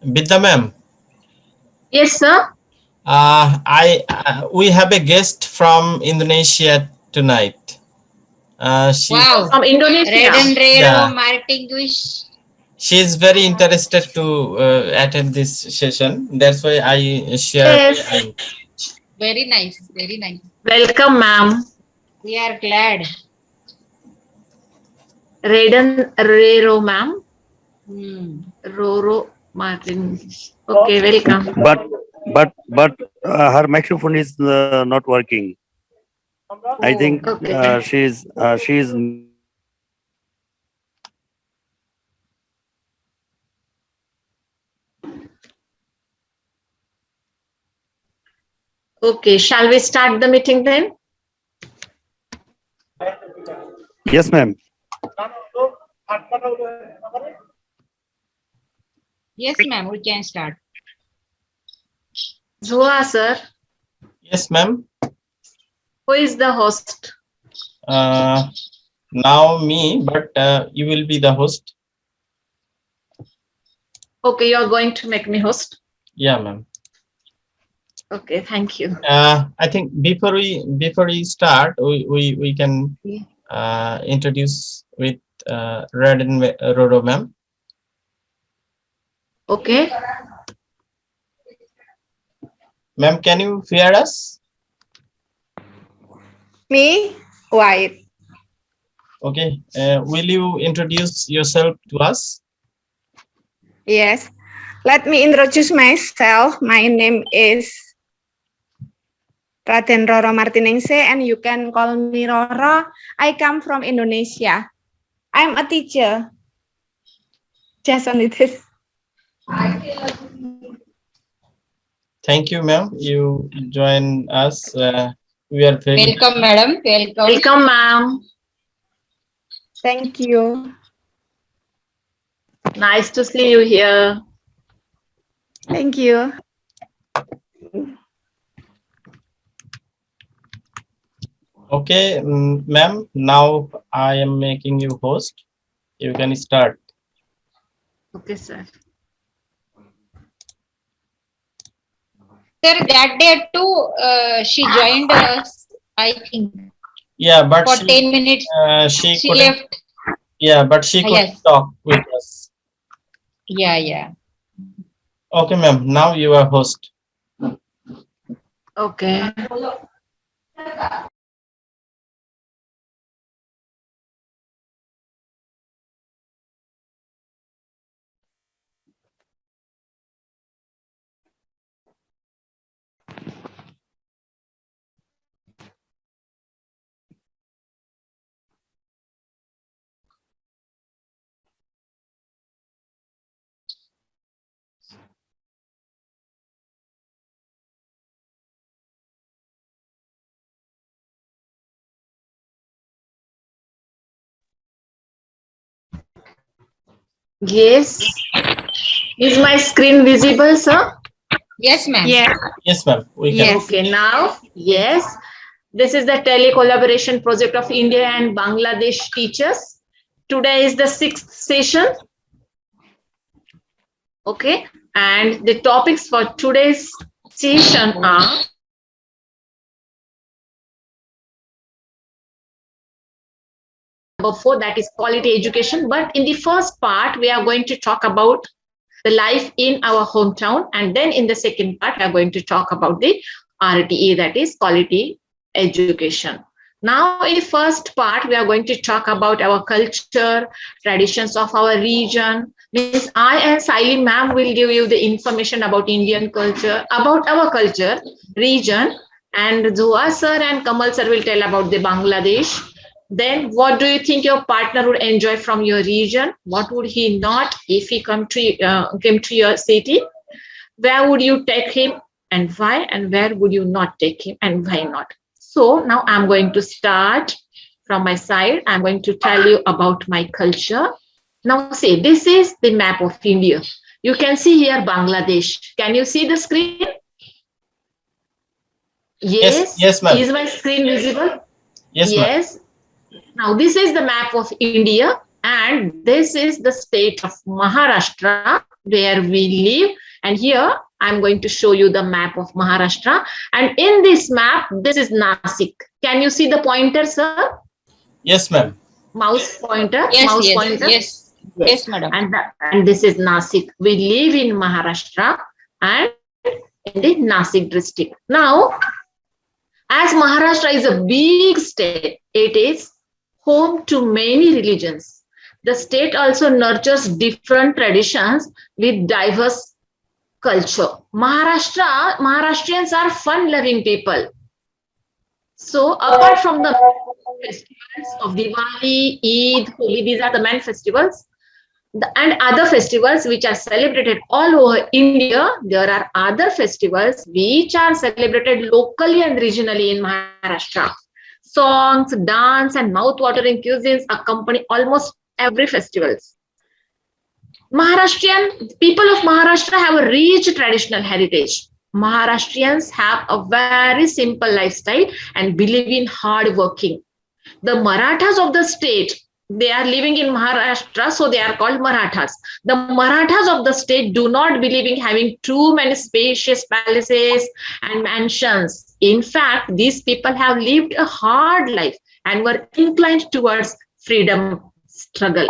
Bidya ma'am. Yes, sir. We have a guest from Indonesia tonight. Wow. From Indonesia. Yeah. Martinguish. She is very interested to attend this session. That's why I shared. Yes. Very nice. Very nice. Welcome, ma'am. We are glad. Raiden Rero, ma'am. Roro Martin. Okay, welcome. But her microphone is not working. I think Okay. she's Okay, shall we start the meeting then? yes, ma'am. Yes, ma'am. We can start. Zua, sir. Yes, ma'am. Who is the host? Now me, but you will be the host. Okay, you are going to make me host. Yeah, ma'am. Okay, thank you. I think before we start, we can introduce with Red and Rodo, ma'am. Okay. Ma'am, can you hear us? Me? White. Okay. Will you introduce yourself to us? Yes. Let me introduce myself. My name is Raden Roro Martinengse, and you can call me Roro. I come from Indonesia. I'm a teacher. Just only this. Thank you, ma'am. You join us. We are very Welcome, madam. Welcome. Welcome, ma'am. Thank you. Nice to see you here. Thank you. okay, ma'am. Now I am making you host. You can start. Okay, sir. Sir, that day too, she joined us, I think. Yeah, but for 10 minutes. She She couldn't. left. Yeah, but she couldn't Yes. talk with us. Yeah. Okay, ma'am. Now you are host. Okay. Yes. Is my screen visible, sir? Yes, ma'am. Yeah. Yes, ma'am. We can. Yes. Okay, now, yes. This is the Telecollaboration project of India and Bangladesh teachers. Today is the 6th session. Okay, and the topics for today's session are number 4, that is quality education. But in the first part, we are going to talk about the life in our hometown, and then in the second part, we are going to talk about the RTE, that is quality education. Now, in first part, we are going to talk about our culture, traditions of our region. Means I and Saili ma'am will give you the information about Indian culture, about our culture, region, and Zua sir and Kamal sir will tell about the Bangladesh. Then what do you think your partner would enjoy from your region? What would he not if he came to your city? Where would you take him and why? And where would you not take him and why not? So now I'm going to start from my side. I'm going to tell you about my culture. Now see, this is the map of India. You can see here Bangladesh. Can you see the screen? Yes, ma'am. Is my screen visible? Yes, ma'am. Now this is the map of India, and this is the state of Maharashtra. where we live. And here I'm going to show you the map of Maharashtra. And in this map, this is Nasik. Can you see the pointer, sir? Yes, ma'am. Mouse pointer. Yes, Mouse yes, pointer. yes, yes, madam. And this is Nasik. We live in Maharashtra and in the Nasik district. Now, as Maharashtra is a big state, it is home to many religions. The state also nurtures different traditions with diverse culture. Maharashtrians are fun-loving people. So apart from the festivals of Diwali, Eid, Holi, these are the main festivals, and other festivals which are celebrated all over India, there are other festivals which are celebrated locally and regionally in Maharashtra. Songs, dance, and mouth-watering cuisines accompany almost every festival. People of Maharashtra have a rich traditional heritage. Maharashtrians have a very simple lifestyle and believe in hard working. The Marathas of the state, they are living in Maharashtra, so they are called Marathas. The Marathas of the state do not believe in having too many spacious palaces and mansions. In fact, these people have lived a hard life and were inclined towards freedom struggle.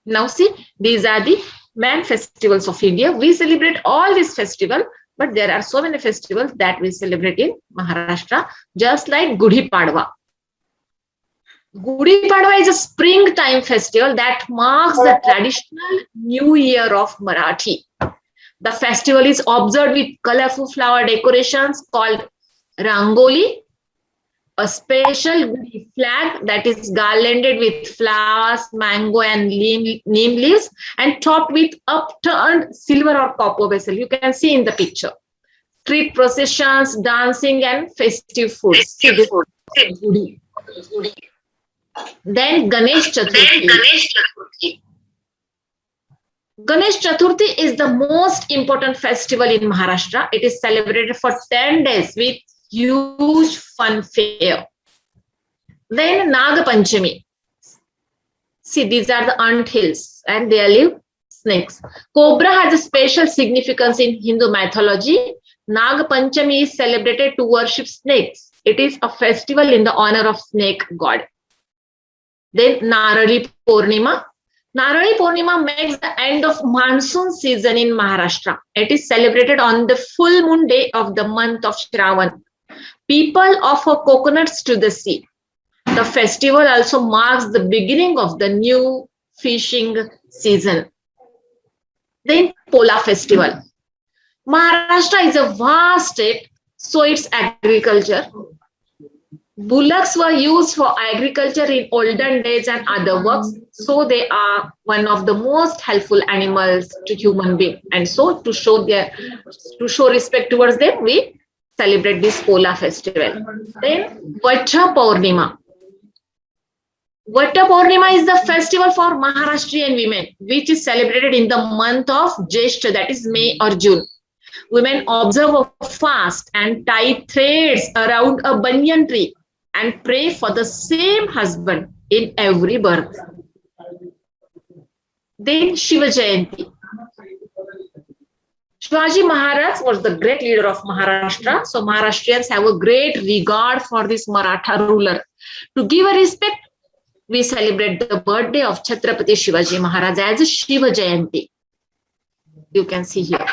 Now see, these are the main festivals of India. We celebrate all these festivals, but there are so many festivals that we celebrate in Maharashtra, just like Gudi Padwa. Gudi Padwa is a springtime festival that marks the traditional new year of Marathi. The festival is observed with colorful flower decorations called Rangoli, a special Gudi flag that is garlanded with flowers, mango and neem leaves and topped with upturned silver or copper vessel. You can see in the picture. Street processions, dancing and festive food. Gudi. Then Ganesh Chaturthi. Ganesh Chaturthi is the most important festival in Maharashtra. It is celebrated for 10 days with huge fun fair. Then Naga Panchami. See, these are the ant hills and there live snakes. Cobra has a special significance in Hindu mythology. Naga Panchami is celebrated to worship snakes. It is a festival in the honor of snake god. Then Narali Purnima. Narali Purnima makes the end of monsoon season in Maharashtra. It is celebrated on the full moon day of the month of Shravan. People offer coconuts to the sea. The festival also marks the beginning of the new fishing season. Then Pola Festival. Maharashtra is a vast state, so it's agriculture. Bullocks were used for agriculture in olden days and other works, so they are one of the most helpful animals to human beings. And so to show respect towards them, we celebrate this Pola festival. Then Vacha Purnima. Vacha Purnima is the festival for Maharashtrian women, which is celebrated in the month of Jeshta, that is May or June. Women observe a fast and tie threads around a banyan tree and pray for the same husband in every birth. Then Shivaji. Shivaji Maharaj was the great leader of Maharashtra. So Maharashtrians have a great regard for this Maratha ruler. To give a respect, we celebrate the birthday of Chhatrapati Shivaji Maharaj as a Shiva Jayanti. You can see here.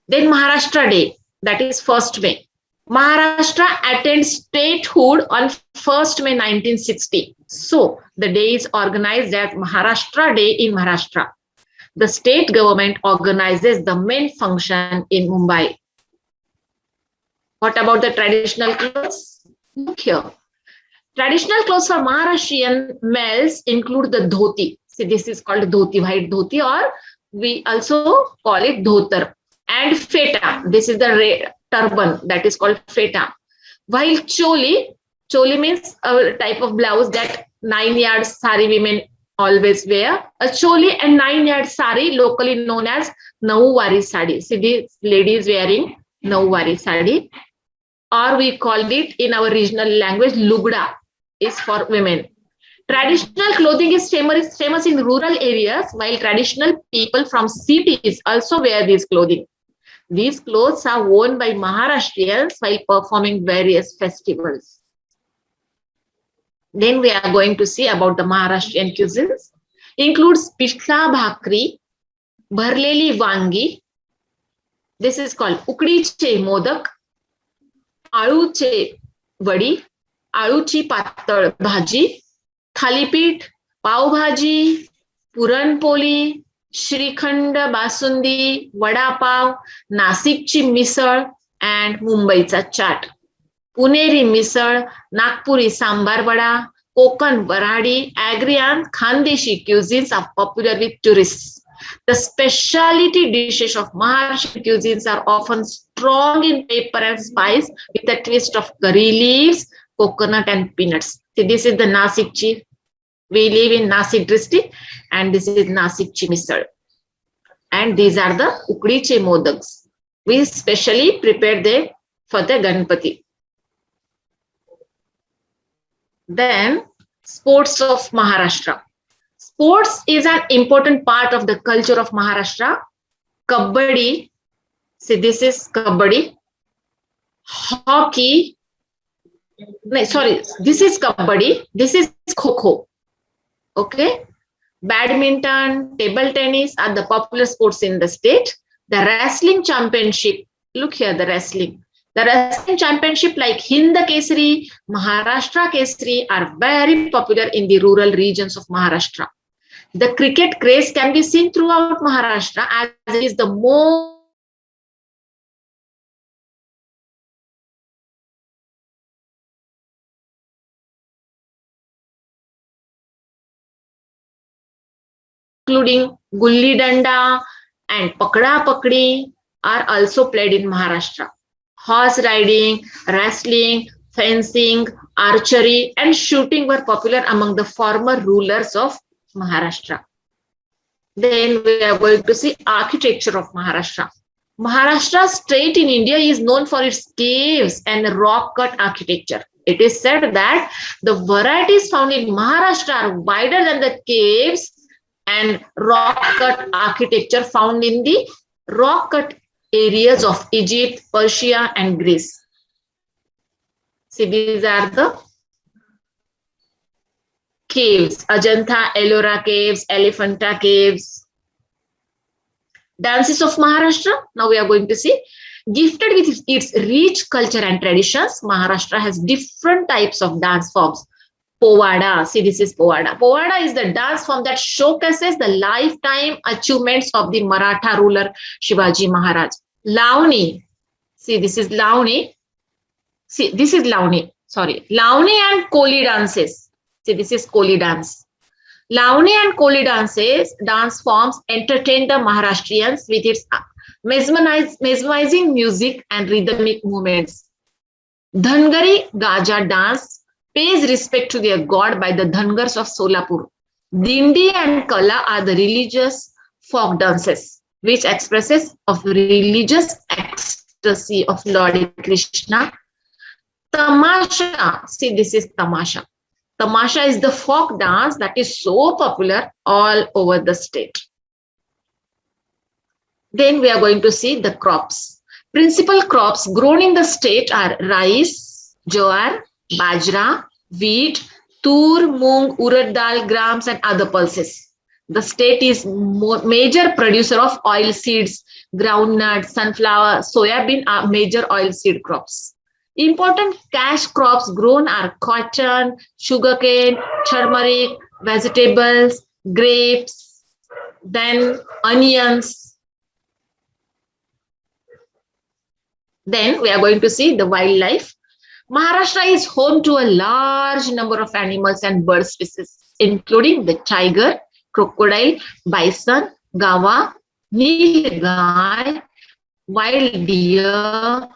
Then Maharashtra Day, that is 1st May. Maharashtra attained statehood on 1st May 1960. So the day is organized as Maharashtra Day in Maharashtra. The state government organizes the main function in Mumbai. What about the traditional clothes? Look here. Traditional clothes for Maharashtrian males include the dhoti. See, this is called dhoti, white dhoti, or we also call it dhotar. And feta, this is the turban that is called feta. While choli means a type of blouse that 9-yard sari women always wear. A choli and 9-yard sari, locally known as Nauwari sari. See, these ladies wearing Nauwari sari, or we called it in our regional language lugda, is for women. Traditional clothing is famous in rural areas, while traditional people from cities also wear these clothing. These clothes are worn by Maharashtrians while performing various festivals. Then we are going to see about the Maharashtrian cuisines. Includes pitla bhakri, bharleli wangi. This is called ukdiche modak, आळूचे वडी, आळूची पातळ भाजी, थालीपीठ, पावभाजी, पुरणपोळी, श्रीखंड, बासुंदी, वडापाव, नाशिकची misal and मुंबईचा चाट. Puneri misal, Nagpuri sambar vada, Konkan Varhadi, agri and Khandeshi cuisines are popular with tourists. The specialty dishes of Maharashtrian cuisines are often strong in pepper and spice with a twist of curry leaves, coconut and peanuts. See, this is the Nasikchi. We live in Nasik district and this is Nasikchi misal. And these are the ukdiche modaks. We specially prepare them for the Ganpati. Then sports of Maharashtra. Sports is an important part of the culture of Maharashtra. Kabaddi, see this is Kabaddi. Hockey, no, sorry, this is Kabaddi, this is Kho-Kho. Okay, badminton, table tennis are the popular sports in the state. The wrestling championship, look here, the wrestling championship like Hind Kesari, Maharashtra Kesari are very popular in the rural regions of Maharashtra. The cricket craze can be seen throughout Maharashtra as it is the most including Gulli Danda and Pakda Pakdi are also played in Maharashtra. Horse riding, wrestling, fencing, archery and shooting were popular among the former rulers of Maharashtra. Then we are going to see architecture of Maharashtra. Maharashtra state in India is known for its caves and rock cut architecture. It is said that the varieties found in Maharashtra are wider than the caves and rock cut architecture found in the rock cut areas of Egypt, Persia and Greece. See, these are the caves, Ajanta, Ellora caves, Elephanta caves. Dances of Maharashtra, now we are going to see. Gifted with its rich culture and traditions, Maharashtra has different types of dance forms. Povada, see this is Povada. Povada is the dance form that showcases the lifetime achievements of the Maratha ruler Shivaji Maharaj. Lavani, see this is Lavani. See this is Lavani, sorry. Lavani and Koli dances. See this is Koli dance. Lavani and Koli dances, dance forms entertain the Maharashtrians with its mesmerizing music and rhythmic movements. Dhangari Gaja dance pays respect to their god by the Dhangars of Solapur. Dindi and Kala are the religious folk dances, which expresses of religious ecstasy of Lord Krishna. Tamasha, see this is Tamasha. Tamasha is the folk dance that is so popular all over the state. Then we are going to see the crops. Principal crops grown in the state are rice, jowar, bajra, wheat, tur, moong, urad dal, grams and other pulses. The state is major producer of oil seeds, groundnut, sunflower, soybean are major oil seed crops. Important cash crops grown are cotton, sugarcane, turmeric, vegetables, grapes, then onions. Then we are going to see the wildlife. Maharashtra is home to a large number of animals and bird species, including the tiger, crocodile, bison, gawa, nilgai, wild deer,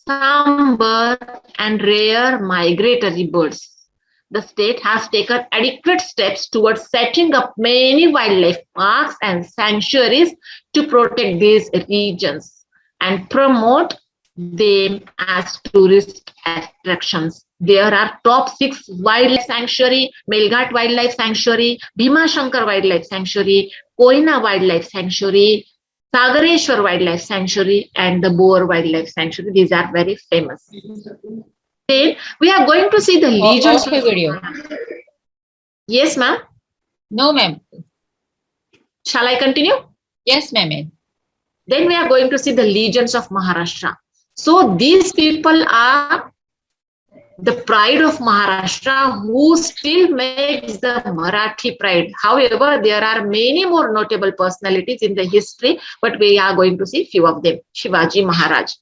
sambar, and rare migratory birds. The state has taken adequate steps towards setting up many wildlife parks and sanctuaries to protect these regions and promote them as tourist attractions. There are top 6 wildlife sanctuary: Melghat Wildlife Sanctuary, Bhima Shankar Wildlife Sanctuary, Koina Wildlife Sanctuary, Sagareshwar Wildlife Sanctuary, and the Boer Wildlife Sanctuary. These are very famous. Then we are going to see the legions. Off a video. Yes, ma'am. No, ma'am. Shall I continue? Yes, ma'am. Then we are going to see the legions of Maharashtra. So these people are the pride of Maharashtra, who still makes the Marathi pride. However, there are many more notable personalities in the history, but we are going to see few of them. Shivaji Maharaj,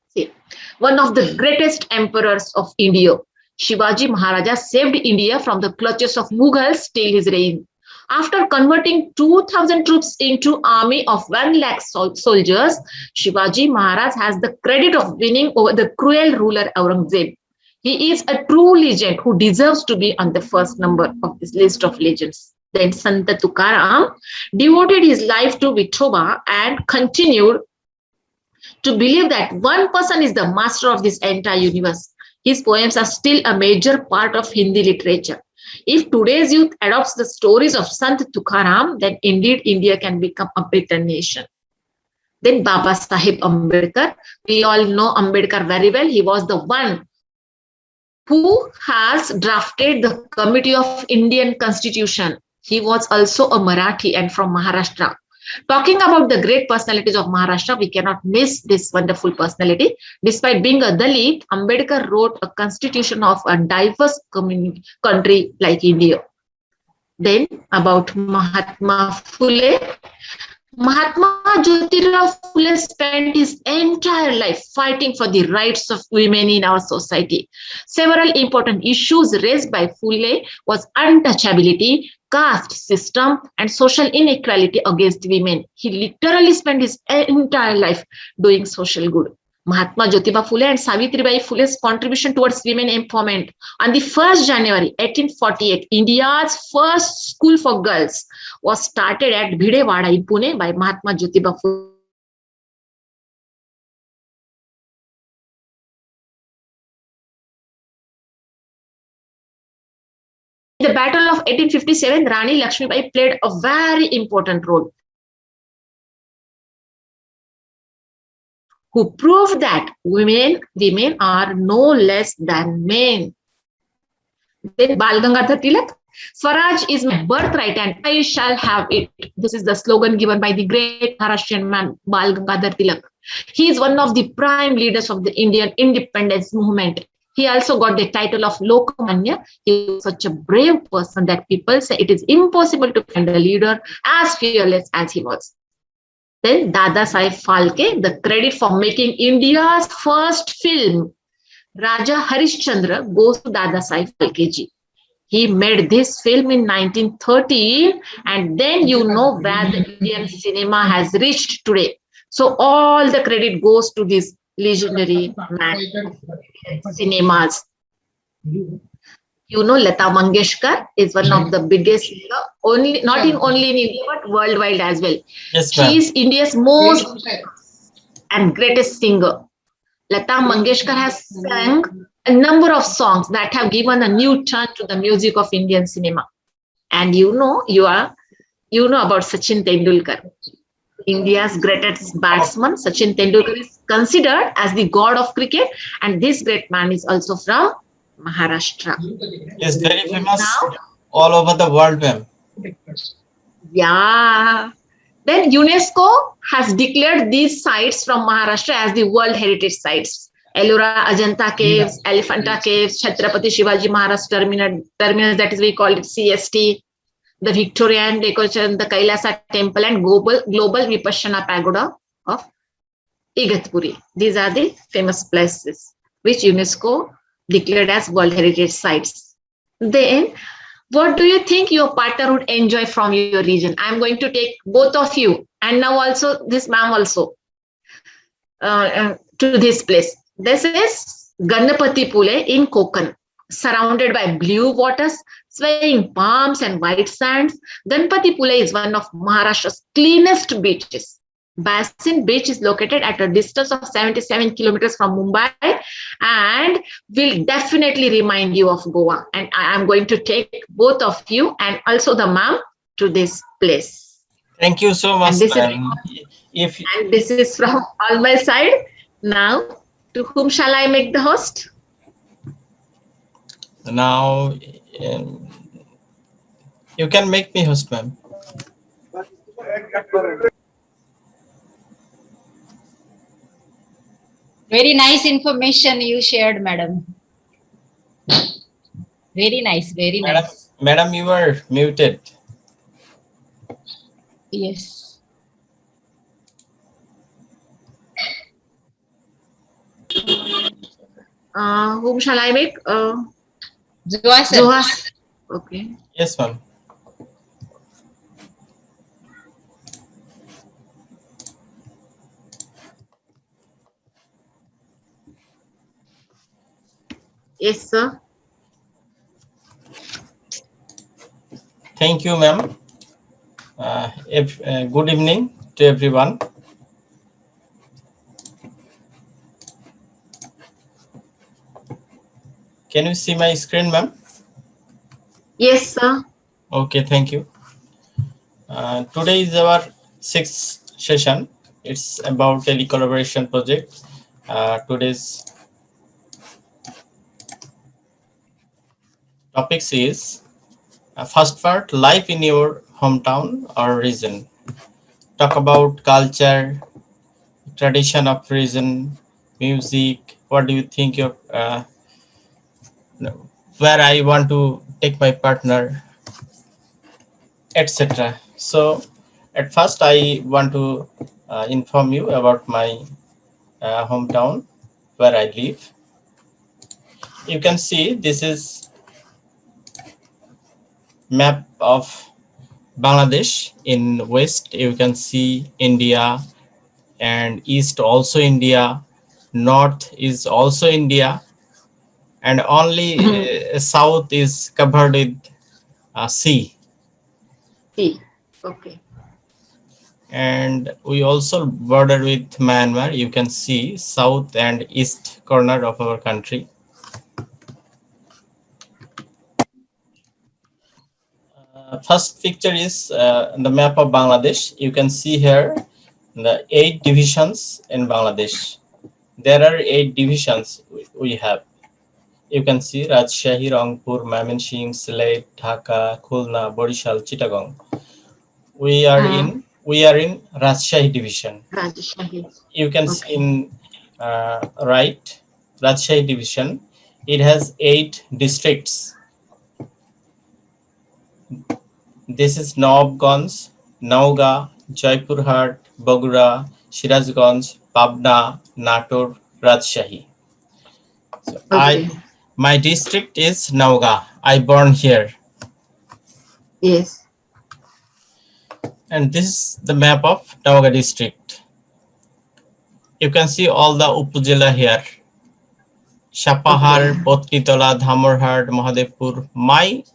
see, one of the greatest emperors of India. Shivaji Maharaja saved India from the clutches of Mughals till his reign. After converting 2,000 troops into army of 1 lakh soldiers, Shivaji Maharaj has the credit of winning over the cruel ruler Aurangzeb. He is a true legend who deserves to be on the first number of this list of legends. Then Sant Tukaram devoted his life to Vithoba and continued to believe that one person is the master of this entire universe. His poems are still a major part of Hindi literature. If today's youth adopts the stories of Sant Tukaram, then indeed India can become a better nation. Then Baba Sahib Ambedkar. We all know Ambedkar very well. He was the one who has drafted the Committee of Indian Constitution. He was also a Marathi and from Maharashtra. Talking about the great personalities of Maharashtra, we cannot miss this wonderful personality. Despite being a Dalit, Ambedkar wrote a constitution of a diverse country like India. Then about Mahatma Phule. Mahatma Jyotirao Phule spent his entire life fighting for the rights of women in our society. Several important issues raised by Phule was untouchability, caste system, and social inequality against women. He literally spent his entire life doing social good. Mahatma Jyotiba Phule and Savitribai Phule's contribution towards women empowerment. On the 1st January 1848, India's first school for girls was started at Bhidewada in Pune by Mahatma Jyotiba Phule. In the Battle of 1857, Rani Lakshmibai played a very important role, who proved that women are no less than men. Then Bal Gangadhar Tilak. Swaraj is my birthright and I shall have it. This is the slogan given by the great Maharashtrian man Bal Gangadhar Tilak. He is one of the prime leaders of the Indian independence movement. He also got the title of Lokamanya. He was such a brave person that people say it is impossible to find a leader as fearless as he was. Then Dada Saib Phalke, the credit for making India's first film, Raja Harishchandra, goes to Dada Saib Phalke ji. He made this film in 1913, and then you know where the Indian cinema has reached today. So all the credit goes to this legendary man. Cinemas. You know, Lata Mangeshkar is one of the biggest singer, not only in India but worldwide as well. Yes, she is India's most and greatest singer. Lata Mangeshkar has sang a number of songs that have given a new turn to the music of Indian cinema. And you know about Sachin Tendulkar. India's greatest batsman, Sachin Tendulkar, is considered as the god of cricket, and this great man is also from Maharashtra. Yes, very famous Now, all over the world, ma'am. yeah. Then UNESCO has declared these sites from Maharashtra as the World Heritage Sites. Ellora Ajanta Caves, Elephanta Caves, Chhatrapati Shivaji Maharaj Terminus, that is we call it CST, the Victorian decoration, the Kailasa Temple, and global Vipassana Pagoda of Igatpuri. These are the famous places which UNESCO declared as World Heritage Sites. Then, what do you think your partner would enjoy from your region? I'm going to take both of you, and now also this ma'am also, to this place. This is Ganapati Pule in Konkan, surrounded by blue waters, swaying palms and white sands. Ganapati Pule is one of Maharashtra's cleanest beaches. Basin Beach is located at a distance of 77 kilometers from Mumbai and will definitely remind you of Goa. And I am going to take both of you and also the ma'am to this place. Thank you so And much, this is ma'am. If and this is from all my side. Now, to whom shall I make the host? now you can make me host, ma'am. Very nice information you shared, madam. Very nice, very Madam, nice. madam, you are muted. Yes. Whom shall I make? Zoa sir. Zoha. Okay. Yes, ma'am. Yes, sir. Thank you, ma'am. Good evening to everyone. Can you see my screen, ma'am? Yes, sir. Okay, thank you. Today is our sixth session. It's about Telecollaboration project. Today's topics is first part, life in your hometown or region. Talk about culture, tradition of region, music. What do you think of where I want to take my partner, etc. So at first I want to inform you about my hometown where I live. You can see this is map of Bangladesh. In west you can see India, and east also India, north is also India, and only south is covered with sea. See. Okay. And we also border with Myanmar. You can see south and east corner of our country. First picture is the map of Bangladesh. You can see here the 8 divisions in Bangladesh. There are 8 divisions we have. You can see Rajshahi, Rangpur, Mymensingh, Sylhet, Dhaka, Khulna, Borishal, Chittagong. We are in Rajshahi division. Rajshahi. You can see in right, Rajshahi division. It has 8 districts. This is Nawabganj, Nauga, Jaipurhat, Bogura, Shirazganj, Pabna, Nator, Rajshahi. So Okay. my district is Nauga. I born here. Yes. And this is the map of Nauga district. You can see all the upazila here. Shapahar, Potritola, Dhamorhat, Mahadevpur. My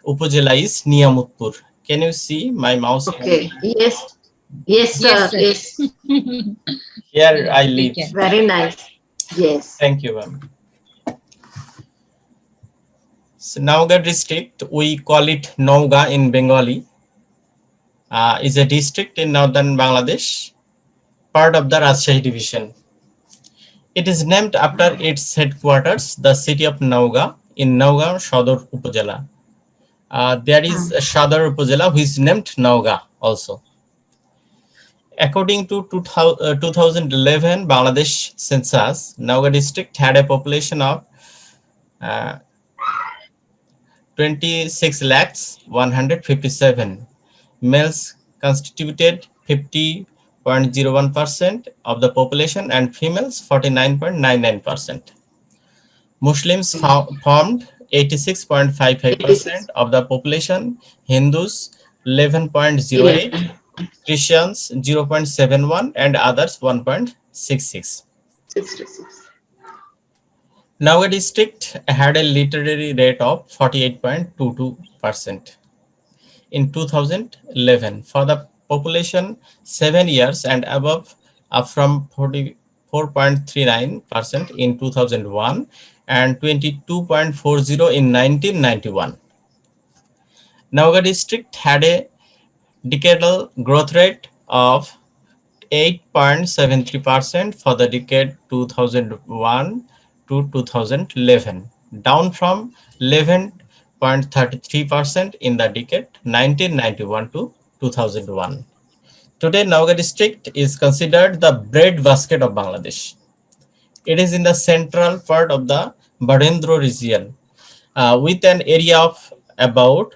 upazila is Niyamutpur. Can you see my mouse? Okay. Yes. Yes, sir. Yes, sir. Yes. Here I We live. can. Very nice. Yes. Thank you, ma'am. So Nauga district, we call it Nauga in Bengali, is a district in northern Bangladesh, part of the Rajshahi division. It is named after its headquarters, the city of Nauga, in Nauga Shodor Upazila. There is a Shodor Upazila which is named Nauga also. According to 2011 Bangladesh census, Nauga district had a population of 26 lakhs 157. Males constituted 50.01% of the population and females 49.99%. Muslims formed 86.55% of the population, Hindus 11.08, Christians 0.71, and others 1.66. 66. Nauga district had a literary rate of 48.22% in 2011. For the population 7 years and above up from 44.39% in 2001 and 22.40 in 1991. Nauga district had a decadal growth rate of 8.73% for the decade 2001 to 2011, down from 11.33% in the decade 1991 to 2001. Today, Nauga district is considered the bread basket of Bangladesh. It is in the central part of the Barendro region with an area of about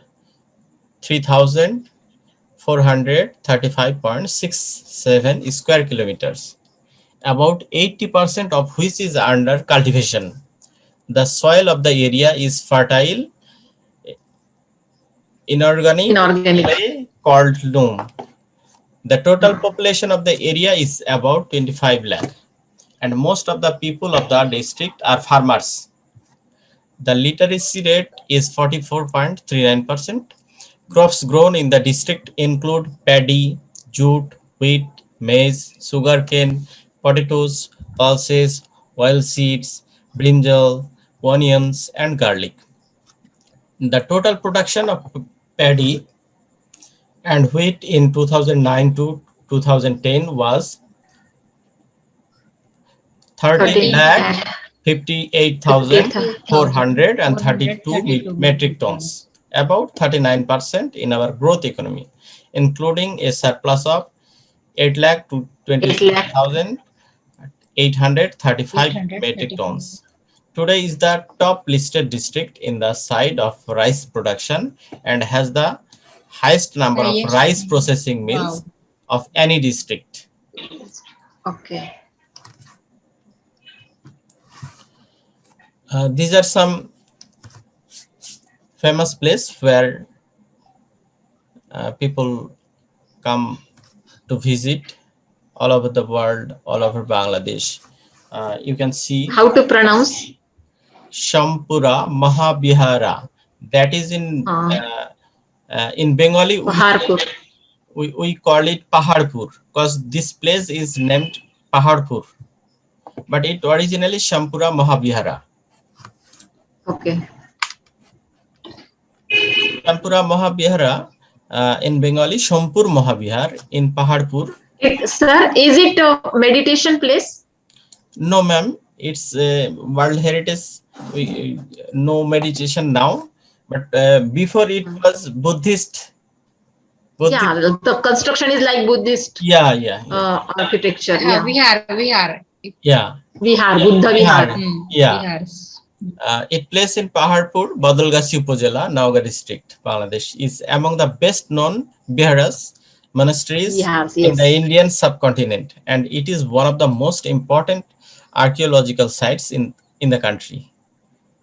3,435.67 square kilometers, about 80% of which is under cultivation. The soil of the area is fertile, inorganic Inorganic. clay called loam. The total population of the area is about 25 lakh, and most of the people of the district are farmers. The literacy rate is 44.39%. Crops grown in the district include paddy, jute, wheat, maize, sugarcane, potatoes, pulses, oilseeds, brinjal, onions, and garlic. The total production of paddy and wheat in 2009 to 2010 was 13 13 lakh and 58,432 metric tons, about 39% in our growth economy, including a surplus of 8 lakh to 8 lakh. 26,835 metric tons. Today is the top listed district in the side of rice production and has the highest number of Yes. rice processing mills of any district. Okay. These are some famous places where people come to visit all over the world, all over Bangladesh. You can see How to pronounce? Shampura Mahabihara. That is in Bengali. Paharpur. We call it Paharpur because this place is named Paharpur, but it originally Shampura Mahabihara. Okay. Shampura Mahabihara in Bengali, Shampur Mahabihar in Paharpur. Sir, is it a meditation place? No, ma'am. It's World Heritage. No meditation now, but before it was Buddhist. Yeah, the construction is like Buddhist Yeah. architecture. Yeah, Yeah. Vihar. Yeah. Vihar, Buddha Vihar. Yeah. Vihars. It plays in Paharpur, Badalgasi Upazila, Nauga district, Bangladesh. Is among the best known Biharas monasteries Yes, in the yes. Indian subcontinent, and it is one of the most important archaeological sites in the country.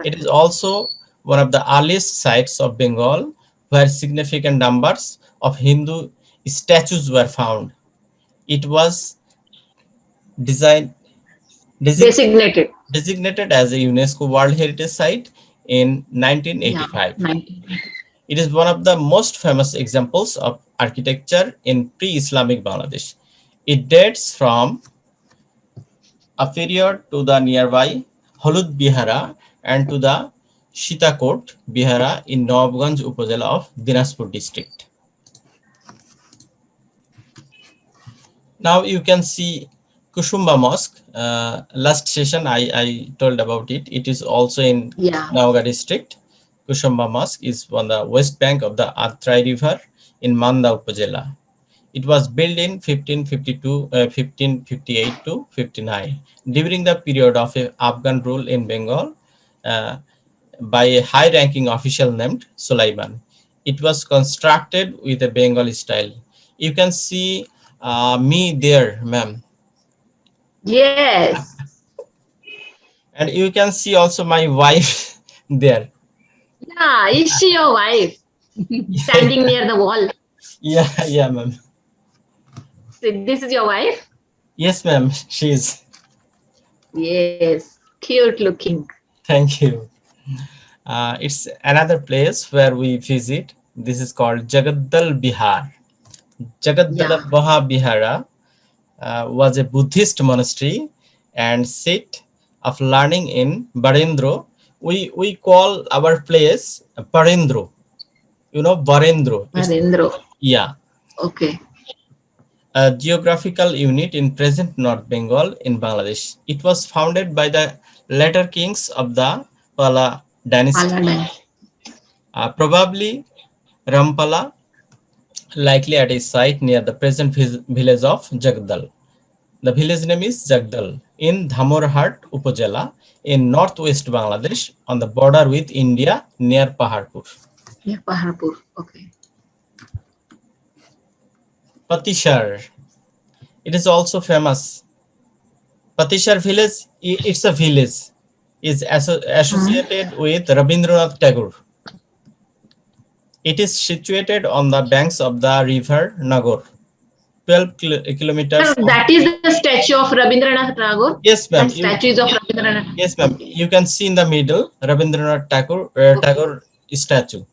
It is also one of the earliest sites of Bengal where significant numbers of Hindu statues were found. It was designed, Designated. designated as a UNESCO World Heritage Site in Yeah. 1985. 19. It is one of the most famous examples of architecture in pre-Islamic Bangladesh. It dates from a period to the nearby Holud Bihara and to the Shitakot Bihara in Nawabganj Upazila of Dinaspur district. Now you can see Kusumba Mosque. Last session I told about it. It is also in Nauga district. Kusumba Mosque is on the west bank of the Atrai River in Manda Upazila. It was built in 1558 to 59 during the period of Afghan rule in Bengal by a high-ranking official named Sulaiman. It was constructed with a Bengali style. You can see me there, ma'am. Yes. And you can see also my wife there. Yeah, is she your wife? Standing near the wall. Yeah, ma'am. So this is your wife? Yes, ma'am, she is. Yes, cute looking. Thank you. It's another place where we visit. This is called Jagaddal Bihar. Jagadala Mahabihara was a Buddhist monastery and seat of learning in Barendro. We call our place Barendro. You know Barendro. Narendra. Yeah, Okay. a geographical unit in present North Bengal in Bangladesh. It was founded by the later kings of the Pala dynasty, Aladdin. probably Rampala, likely at a site near the present village of Jagdal. The village name is Jagdal in Dhamorhat Upazila in northwest Bangladesh on the border with India near Paharpur. Yeah, Paharpur. Okay. Patishar. It is also famous. Patishar village, it's a village, is associated with Rabindranath Tagore. It is situated on the banks of the river Nagor, 12 kilometers. That is the statue of Rabindranath Tagore. Yes, ma'am. That statue is of Rabindranath. Yes, ma'am. You can see in the middle Rabindranath Tagore, Tagore statue.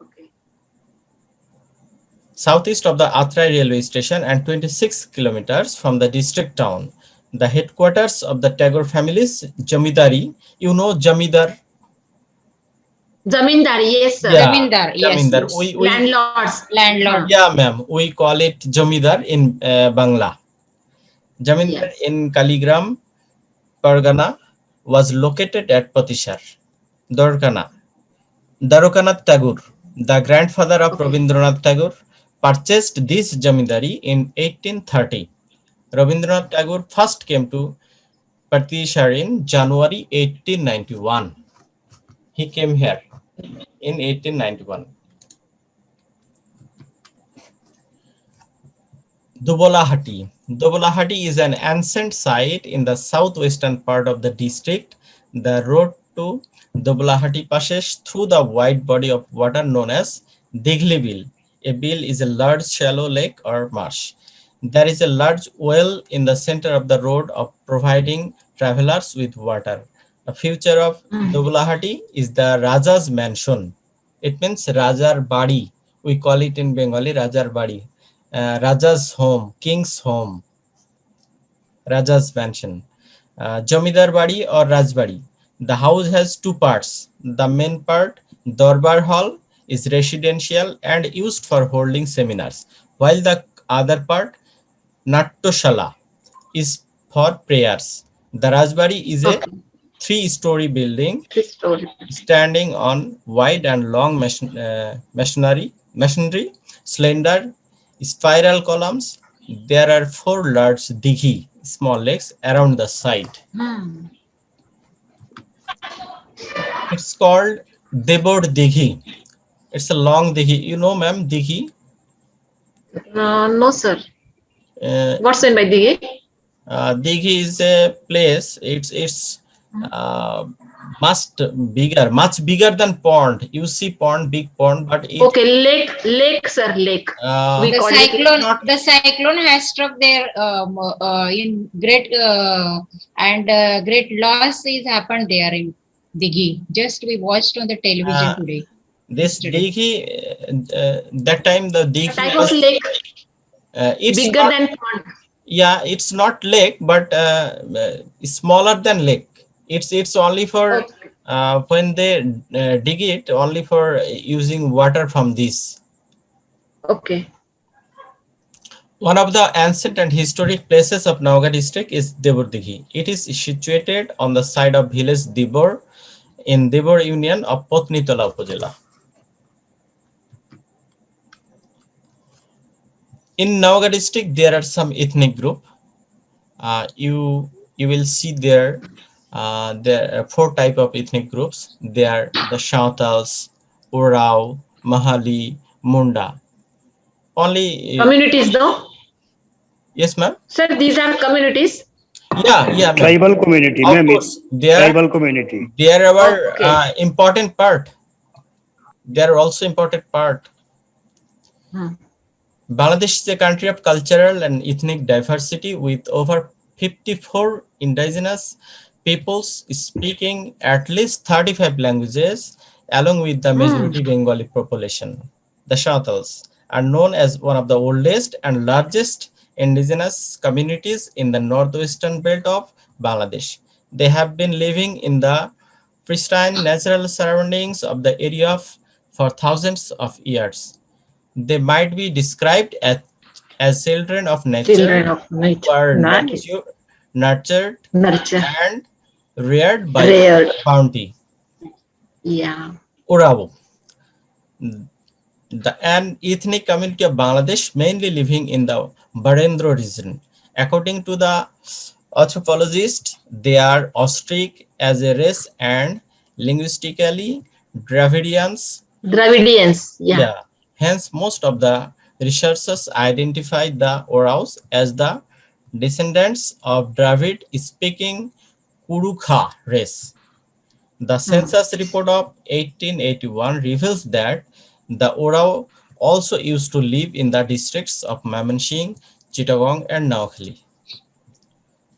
Okay. Southeast of the Atrai railway station and 26 kilometers from the district town. The headquarters of the Tagore family's Jamidari. You know Jamidar? Zamindar, yes, sir. Yeah, Zamindar, yes, Jamindar. yes. Landlords. Landlord. Yeah, ma'am. We call it Jamidar in Bangla. Jamindar Yes. in Kaligram, Pargana was located at Patishar. Dorkana. Darokanath Tagore, the grandfather of Okay. Rabindranath Tagore, purchased this Jamindari in 1830. Rabindranath Tagore first came to Patishar in January 1891. He came here in 1891. Dubolahati. Dubolahati is an ancient site in the southwestern part of the district. The road to Dubolahati passes through the wide body of water known as Digli Bill. A bill is a large shallow lake or marsh. There is a large well in the center of the road of providing travelers with water. A feature of Dubolahati is the Raja's mansion. It means Rajar Badi. We call it in Bengali Rajar Badi. Raja's home, king's home, Raja's mansion, Jamidar Badi or Rajbadi. The house has two parts. The main part, Darbar Hall, is residential and used for holding seminars, while the other part, Nattoshala, is for prayers. The Rajbadi is a Okay. three-story building This story. standing on wide and long masonry, slender spiral columns. There are 4 large dighi, small lakes, around the site. It's called Debod Dighi. It's a long dighi. You know, ma'am, dighi? No, sir. Uh, What's in by Dighi? Dighi is a place. It's much bigger than pond. You see pond, big pond, but it. Okay, lake, sir, lake. We The call it cyclone, the cyclone has struck there in great great loss is happened there in Dighi. Just we watched on the television today. This Yesterday. dighi, that time the a dighi type was. of lake It's bigger not, than pond. yeah, it's not lake, but smaller than lake. It's only for Okay. when they dig it, only for using water from this. Okay. One of the ancient and historic places of Nauga district is Debor Dighi. It is situated on the side of village Debor in Debor Union of Potnitola Upazila. In Nauga district, there are some ethnic group. You will see there are 4 type of ethnic groups. They are the Shantals, Orao, Mahali, Munda. Only Communities, though. yes, ma'am. Sir, these are communities. Yeah, ma'am. Tribal community, Of ma'am. course, It's tribal community. they are our Okay. important part. They are also important part. Bangladesh is a country of cultural and ethnic diversity with over 54 indigenous peoples speaking at least 35 languages, along with the majority Bengali population, the Shantals. are known as one of the oldest and largest indigenous communities in the northwestern belt of Bangladesh. They have been living in the pristine natural surroundings of the area for thousands of years. They might be described as children of nature Children of who nature, are not nurtured nurture, and reared by reared. bounty. Yeah. Urabo, an ethnic community of Bangladesh mainly living in the Barendra region. According to the anthropologist, they are ostrich as a race and linguistically Dravidians. Dravidians. Yeah. Yeah, hence most of the researchers identify the Oraos as the descendants of Dravid-speaking Kurukha race. The census report of 1881 reveals that the Orao also used to live in the districts of Mymensingh, Chittagong, and Noakhali.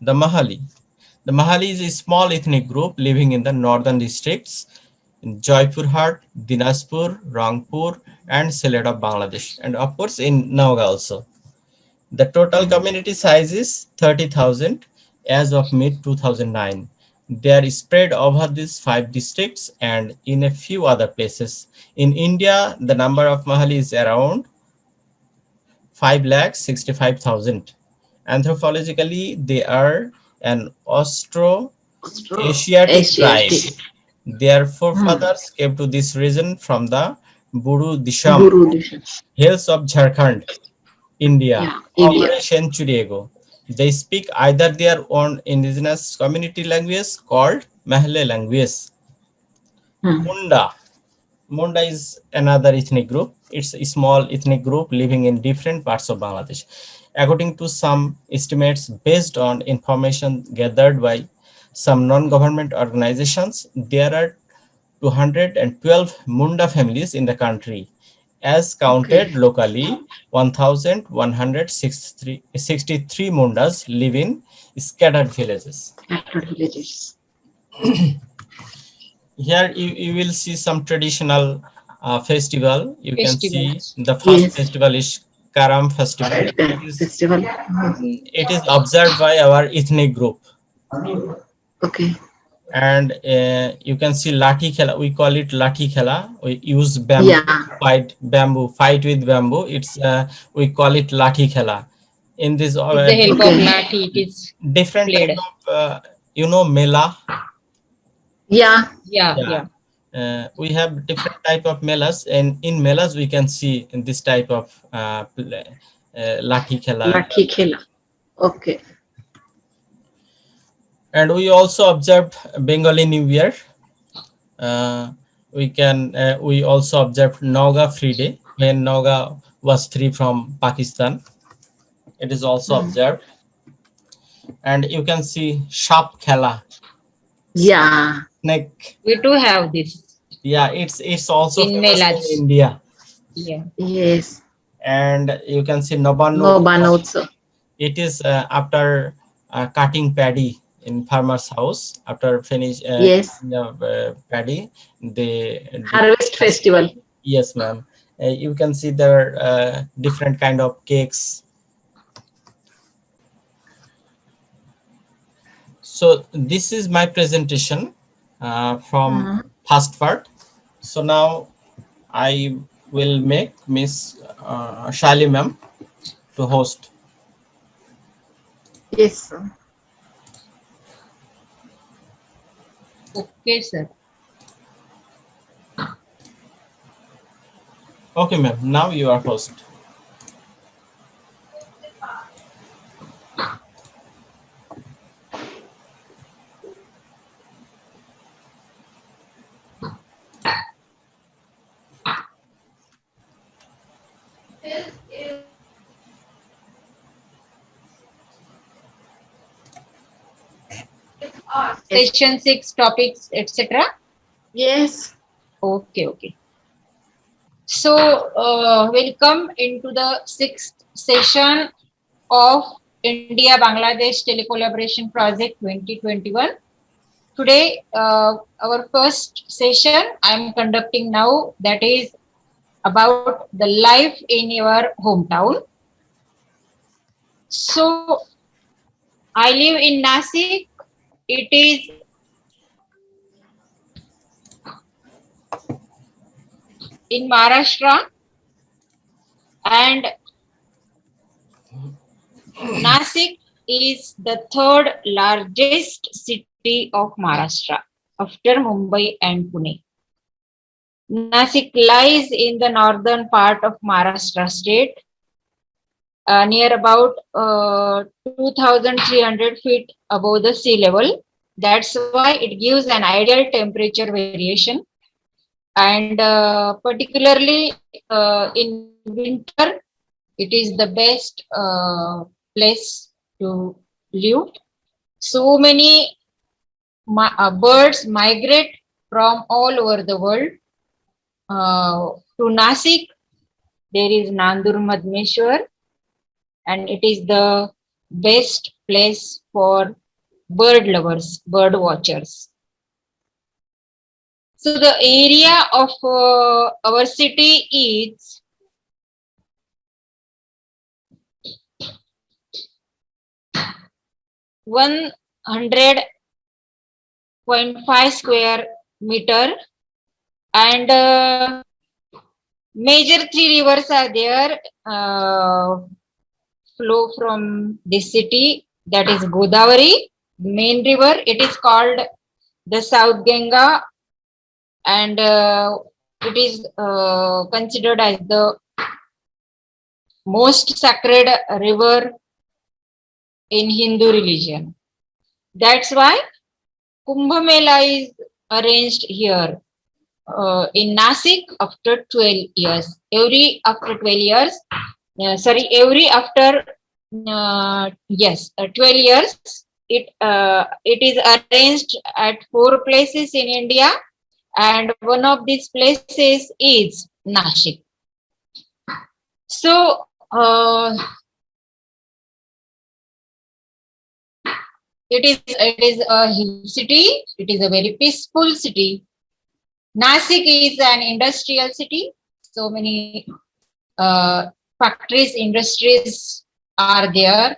The Mahali. The Mahali is a small ethnic group living in the northern districts in Jaipurhat, Dinajpur, Rangpur, and Sylhet of Bangladesh, and of course in Nauga also. The total community size is 30,000 as of mid 2009. They are spread over these 5 districts and in a few other places. In India, the number of Mahali is around 5,65,000. Anthropologically, they are an Austro-Asiatic tribe. Asiatic. Their forefathers came to this region from the Buru Disham Guru Dishan. hills of Jharkhand, India, Yeah. over India. a century ago. They speak either their own indigenous community language called Mahle language. Munda. Munda is another ethnic group. It's a small ethnic group living in different parts of Bangladesh. According to some estimates based on information gathered by some non-government organizations, there are 212 Munda families in the country. As counted locally, 1,163 Mundas live in scattered villages. Scattered villages. Here you will see some traditional festival. You can see Festivals. the first Yes. festival is Karam festival. Festival. It is observed by our ethnic group. Okay. And you can see Lathi Khela. We call it Lathi Khela. We use bamboo, Yeah. fight with bamboo. It's we call it Lathi Khela. In this With the help of Okay. lathi, it is different played. type of mela. Yeah. Yeah, Yeah. yeah. We have different type of melas, and in melas we can see this type of lathi khela. Lathi Khela. Okay. And we also observed Bengali New Year. We also observed Nauga Free Day when Nauga was free from Pakistan. It is also observed, and you can see Shap Khela, Yeah. snake. We do have this Yeah, it's also in famous in Melas. India. Yeah. Yes. And you can see Nobano. No Banotso. It is after cutting paddy in farmer's house. After finish Yes. paddy, they Harvest festival. yes, ma'am. You can see there are different kind of cakes. So this is my presentation from first part. So now I will make Miss Shali ma'am to host. Yes. Sir. Okay, sir. Okay, ma'am. Now you are host. Session 6 topics, etc. Yes. Okay, okay. So, welcome into the 6th session of India Bangladesh Telecollaboration Project 2021. Today, our first session I am conducting now, that is about the life in your hometown. So I live in Nasik. It is in Maharashtra, and Nasik is the third largest city of Maharashtra after Mumbai and Pune. Nasik lies in the northern part of Maharashtra state, near about 2,300 feet above the sea level. That's why it gives an ideal temperature variation. And particularly in winter, it is the best place to live. So many birds migrate from all over the world to Nasik. There is Nandur Madmeshwar, and it is the best place for bird lovers, bird watchers. So the area of our city is 100.5 square meter, and major three rivers are there, flow from this city, that is Godavari, main river. It is called the South Ganga, and it is considered as the most sacred river in Hindu religion. That's why Kumbh Mela is arranged here in Nasik after 12 years. Every after 12 years, every after 12 years, it is arranged at 4 places in India, and one of these places is Nashik. So it is a hill city. It is a very peaceful city. Nasik is an industrial city. So many factories, industries are there.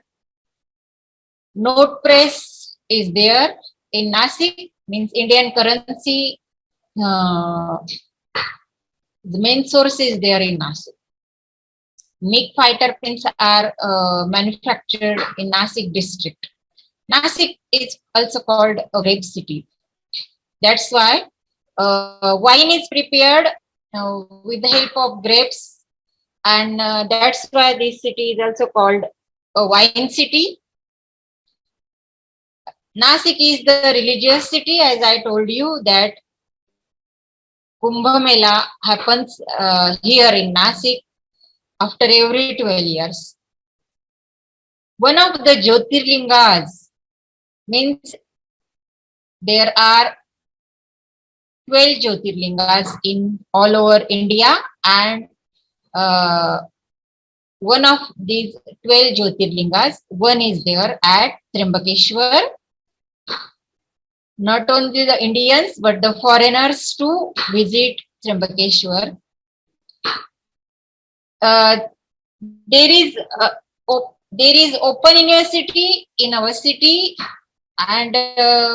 Note press is there in Nasik, means Indian currency. The main source is there in Nasik. MiG fighter planes are manufactured in Nasik district. Nasik is also called a grape city. That's why wine is prepared with the help of grapes, and that's why this city is also called a wine city. Nasik is the religious city, as I told you that Kumbh Mela happens here in Nasik after every 12 years. One of the Jyotirlingas, means there are 12 Jyotirlingas in all over India, and one of these 12 Jyotirlingas, one is there at Trimbakeshwar. Not only the Indians, but the foreigners too visit Trimbakeshwar. There is Open University in our city, and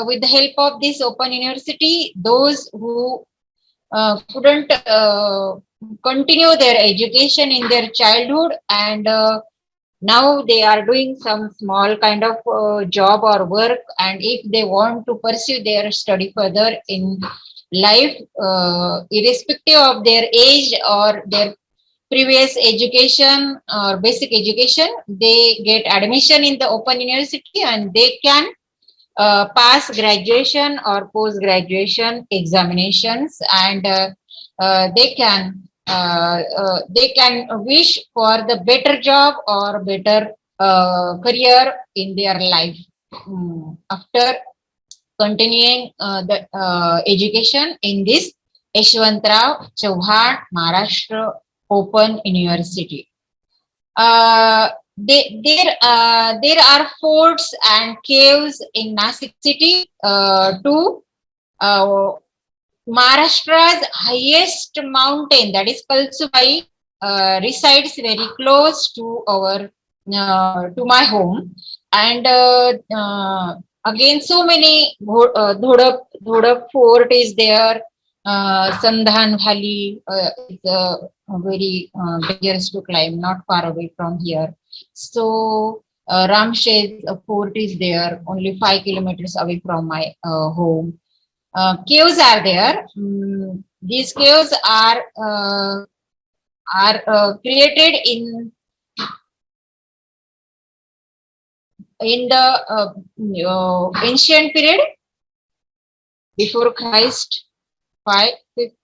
with the help of this Open University, those who couldn't continue their education in their childhood, and now they are doing some small kind of job or work, and if they want to pursue their study further in life, irrespective of their age or their previous education or basic education, they get admission in the Open University, and they can pass graduation or post graduation examinations, and they can wish for the better job or better career in their life after continuing the education in this Yashwantrao Chauhan Maharashtra Open University. There are forts and caves in Nasik city to Maharashtra's highest mountain, that is Kalsubai, resides very close to our to my home, and again so many Dhodap Fort is there. Sandhan Valley is very dangerous to climb, not far away from here. So Ramshed Fort is there, only 5 kilometers away from my home. Caves are there. These caves are created in the ancient period before Christ, 5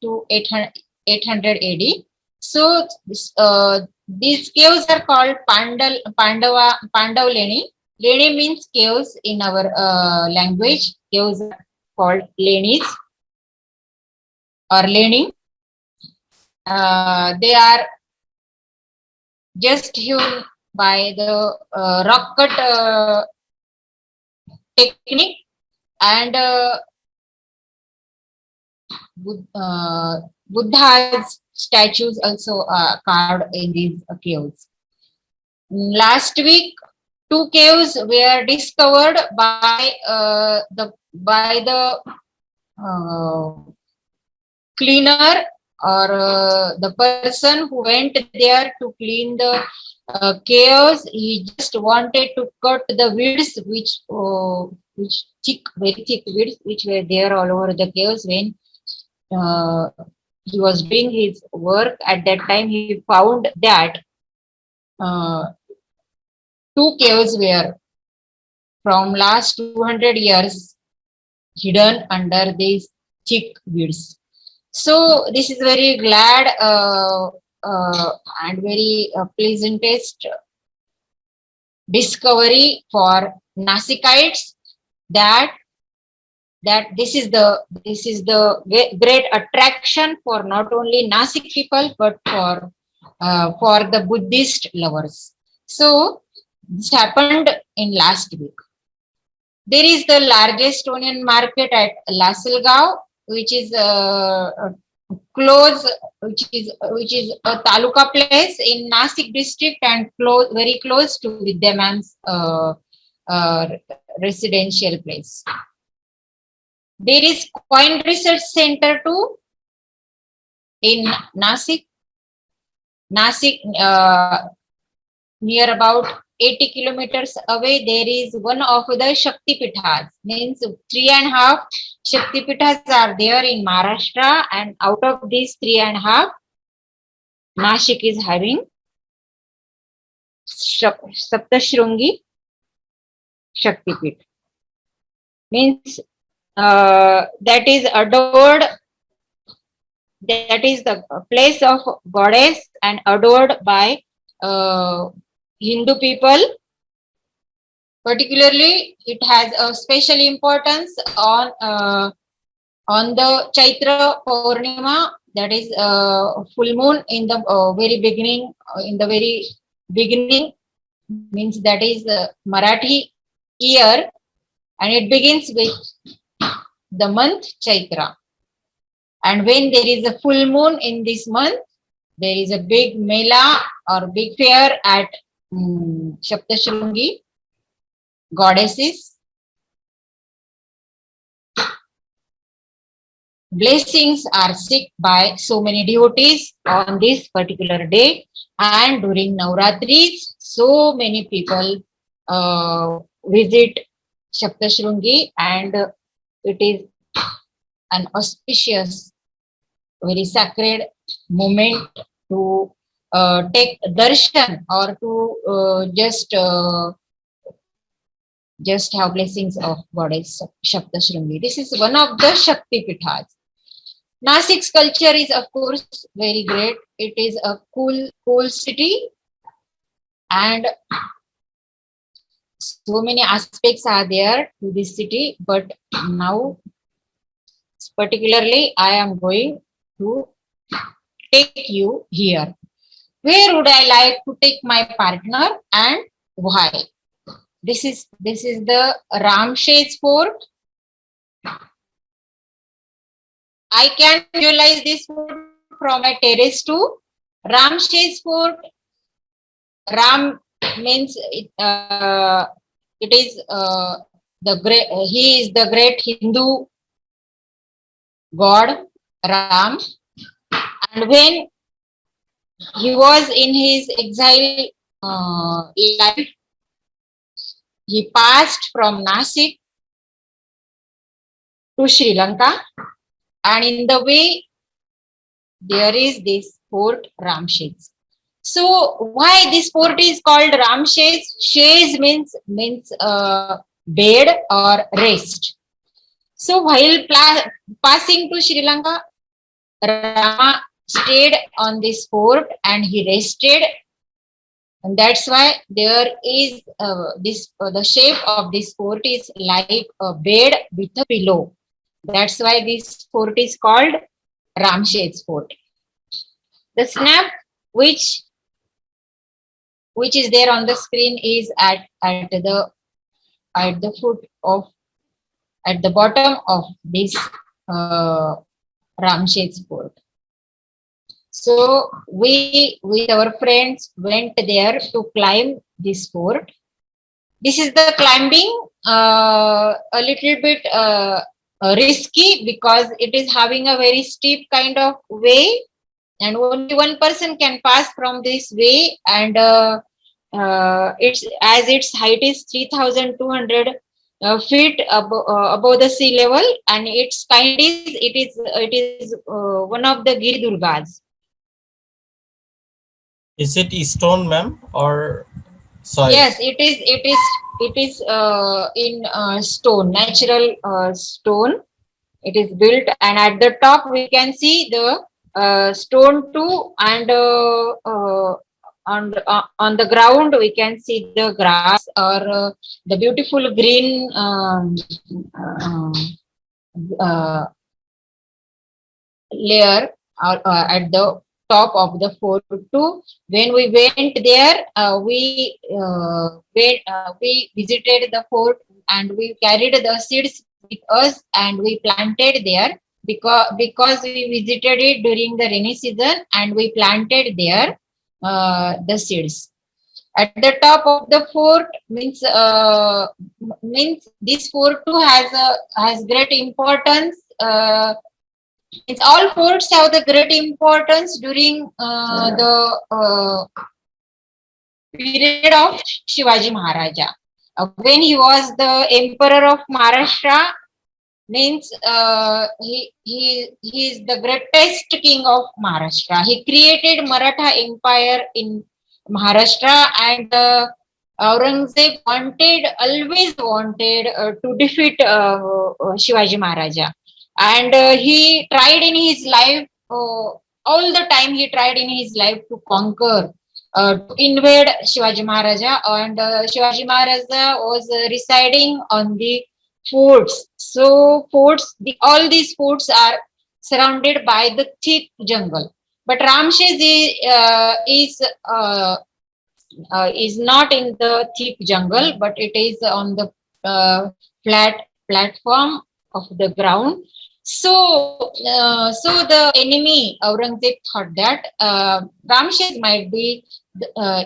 to 800 AD. So these caves are called Pandavleni. Leni means caves in our language. Caves are called Lenis or Leni. They are just hewn by the rock cut technique, and Buddha's statues also carved in these caves. Last week, 2 caves were discovered by the cleaner or the person who went there to clean the caves. He just wanted to cut the weeds which very thick weeds which were there all over the caves. When he was doing his work at that time, he found that 2 caves were from last 200 years hidden under these thick weeds. So this is very glad and very pleasantest discovery for Nasikites, that this is the great attraction for not only Nasik people but for the Buddhist lovers. So this happened in last week. There is the largest onion market at Lasalgaon, which is close, which is a taluka place in Nasik district, and very close to Vidyaman's residential place. There is Coin Research Center too in Nasik. Near about 80 kilometers away, there is one of the Shakti Pithas, means 3.5 Shakti Pithas are there in Maharashtra, and out of these 3.5, Nashik is having Saptashrungi Shakti Pith. Means that is adored, that is the place of goddess and adored by Hindu people. Particularly, it has a special importance on the Chaitra Purnima, that is full moon in the very beginning, means that is Marathi year, and it begins with the month Chaitra. And when there is a full moon in this month, there is a big mela or big fair at Saptashrungi goddesses. Blessings are sought by so many devotees on this particular day, and during Navratris, so many people visit Saptashrungi, and it is an auspicious, very sacred moment to take darshan or to just have blessings of goddess Saptashrungi. This is one of the Shakti Pithas. Nasik's culture is, of course, very great. It is a cool city, and so many aspects are there to this city. But now, particularly, I am going to take you here. Where would I like to take my partner, and why? This is the Ramshed Fort. I can visualize this fort from my terrace to Ramses Fort. Ram means it is the great. He is the great Hindu god Ram, and when he was in his exile life, he passed from Nasik to Sri Lanka, and in the way there is this fort Ramses. So why this fort is called Ramses? Shes means bed or rest. So while passing to Sri Lanka, Rama stayed on this fort and he rested, and that's why there is the shape of this fort is like a bed with a pillow. That's why this fort is called Ramses Fort. The snap which is there on the screen is at the foot of at the bottom of this Ramses Fort. So we with our friends went there to climb this fort. This is the climbing a little bit risky because it is having a very steep kind of way, and only one person can pass from this way, and its height is 3,200 feet above the sea level, and its kind is it is one of the Giri Durgas. Is it stone, ma'am, or soil? Yes, it is in stone, natural stone. It is built, and at the top we can see the stone too, and on the ground we can see the grass or the beautiful green layer at the top of the fort too. When we went there, we visited the fort and we carried the seeds with us and we planted there because we visited it during the rainy season and we planted there the seeds. At the top of the fort means this fort too has great importance. It's all forts have the great importance during the period of Shivaji Maharaja. When he was the emperor of Maharashtra, means he is the greatest king of Maharashtra. He created Maratha Empire in Maharashtra, and Aurangzeb always wanted to defeat Shivaji Maharaja. And he tried in his life, all the time he tried in his life to conquer, to invade Shivaji Maharaja, and Shivaji Maharaja was residing on the forts. So forts, all these forts are surrounded by the thick jungle. But Ramses is not in the thick jungle, but it is on the flat platform of the ground. So the enemy Aurangzeb thought that Ramses might be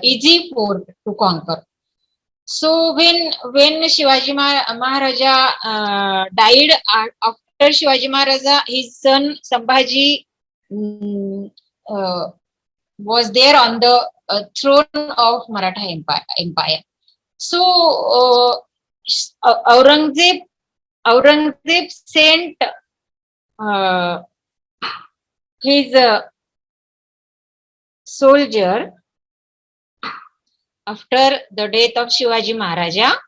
easy fort to conquer. So when Shivaji Maharaja died, after Shivaji Maharaja, his son Sambhaji was there on the throne of Maratha Empire. So Aurangzeb sent his soldier after the death of Shivaji Maharaja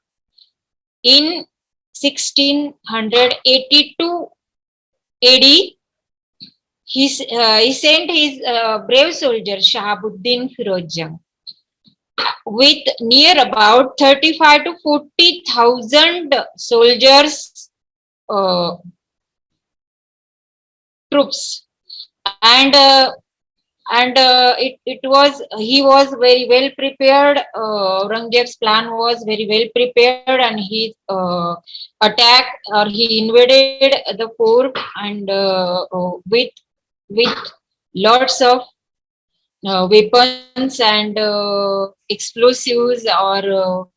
in 1682 AD. He sent his brave soldier Shahabuddin Firoz Jung with near about 35 to 40,000 soldiers, troops, and and he was very well prepared. Aurangzeb's plan was very well prepared, and he attacked, or he invaded the fort, and with lots of weapons and explosives, or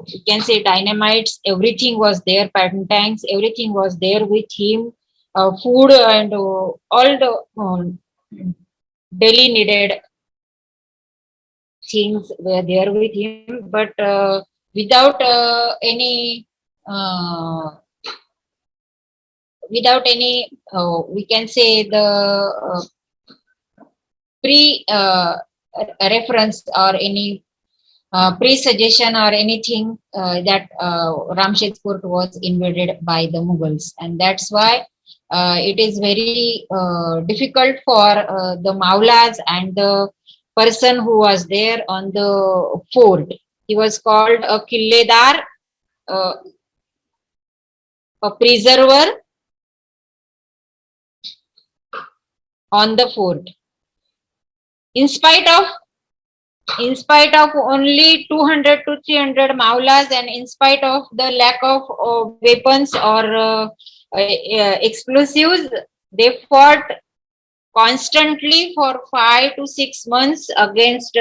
you can say dynamites. Everything was there, pattern tanks, everything was there with him. Food and all the daily needed things were there with him, but without uh, any we can say the pre reference, or any pre-suggestion, or anything that Ramshed Fort was invaded by the Mughals, and that's why it is very difficult for the Maulas and the person who was there on the fort. He was called a Killedar, uh, a preserver on the fort. In spite of only 200 to 300 Maulas, and in spite of the lack of weapons or explosives, they fought constantly for 5 to 6 months against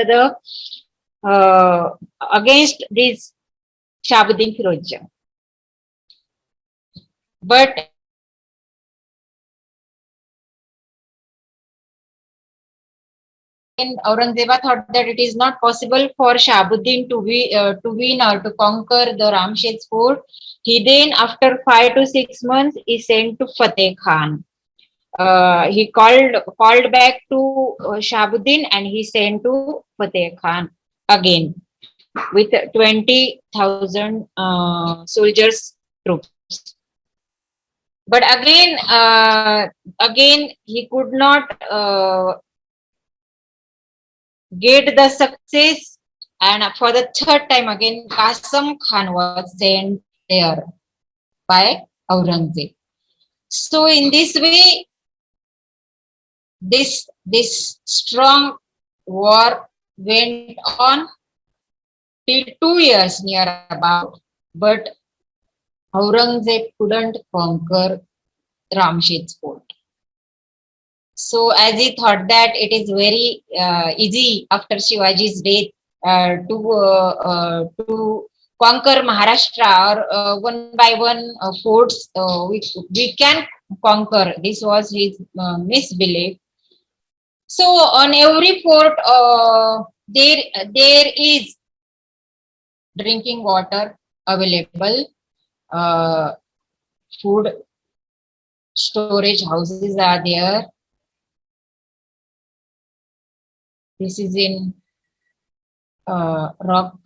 this Shahabuddin Firozja. But Aurangzeb thought that it is not possible for Shahabuddin to win or to conquer the Ramshed fort. He then, after 5 to 6 months, is sent to Fateh Khan. He called back to Shahabuddin, and he sent to Fateh Khan again with 20,000 soldiers troops. But again he could not get the success, and for the third time again Qasim Khan was sent there by Aurangzeb. So in this way, this strong war went on till 2 years near about, but Aurangzeb couldn't conquer Ramshed's fort. So as he thought that it is very easy after Shivaji's death to conquer Maharashtra, or one by one forts we can conquer. This was his misbelief. So on every fort there is drinking water available, food storage houses are there. This is in rock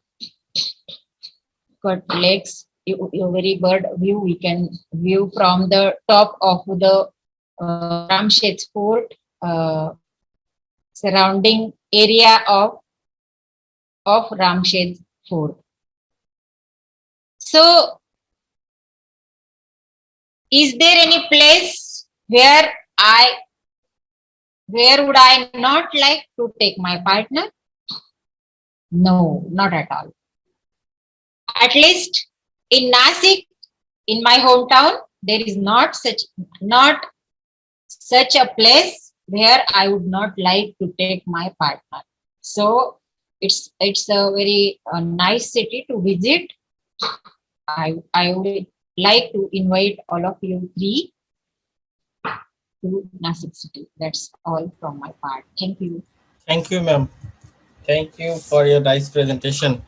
cut lakes. Your very bird view, we can view from the top of the Ramshed's fort, surrounding area of Ramshed's fort. So, is there any place where would I not like to take my partner? No, not at all. At least in Nasik, in my hometown, there is not such a place where I would not like to take my partner. So it's a very nice city to visit. I would like to invite all of you three to Nasik city. That's all from my part. Thank you. Thank you, ma'am. Thank you for your nice presentation.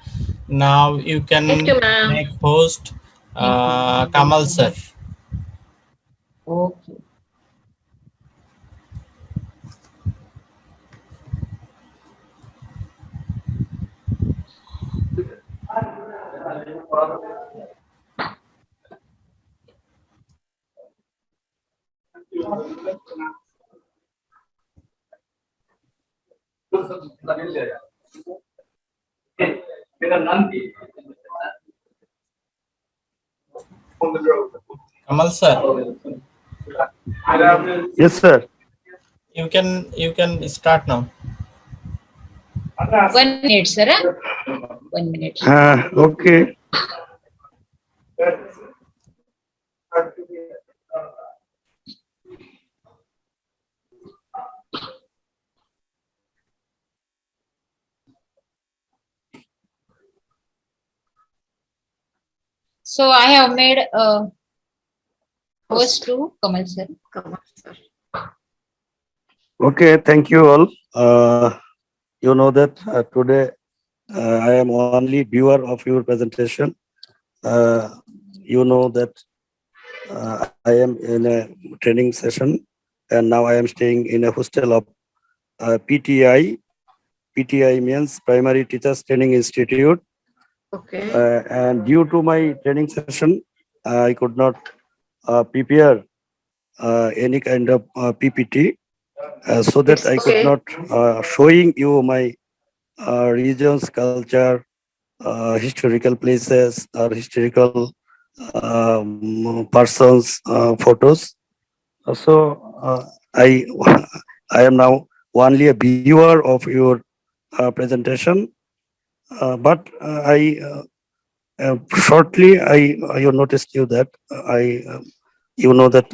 Now you can Thank you, ma'am. make host Kamal sir. Okay. Kamal sir. Yes, sir. You can start now. 1 minute, sir. 1 minute. Okay. So I have made a host to Kamal sir. Okay. Thank you all. You know that today I am only viewer of your presentation. You know that I am in a training session, and now I am staying in a hostel of PTI. PTI means Primary Teachers Training Institute. Okay. And due to my training session, I could not prepare any kind of PPT, so that It's I could okay. not showing you my regions, culture, historical places, or historical persons photos. So I I am now only a viewer of your presentation, but shortly you noticed you that you know that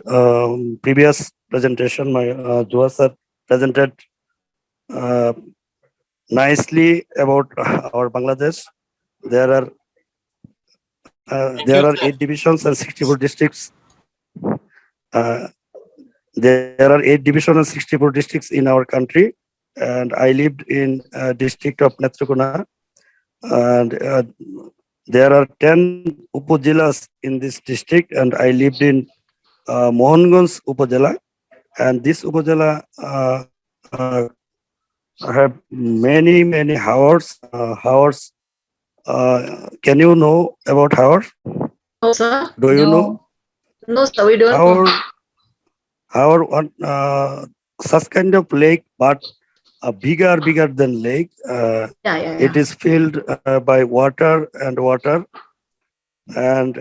previous presentation my Joa sir presented uh, nicely about our Bangladesh. There are Thank there you, are sir. 8 divisions and 64 districts. Uh, there are 8 divisions and 64 districts in our country, and I lived in district of Netrokona, and there are 10 upajilas in this district, and I lived in Mohanganj Upajala, and this Upajala have many hours. Can you know about Howard? No, sir. Do you know No. No, sir. We don't know. Howard? Howard, one such kind of lake, but bigger than lake. Yeah. It is filled by water and water, and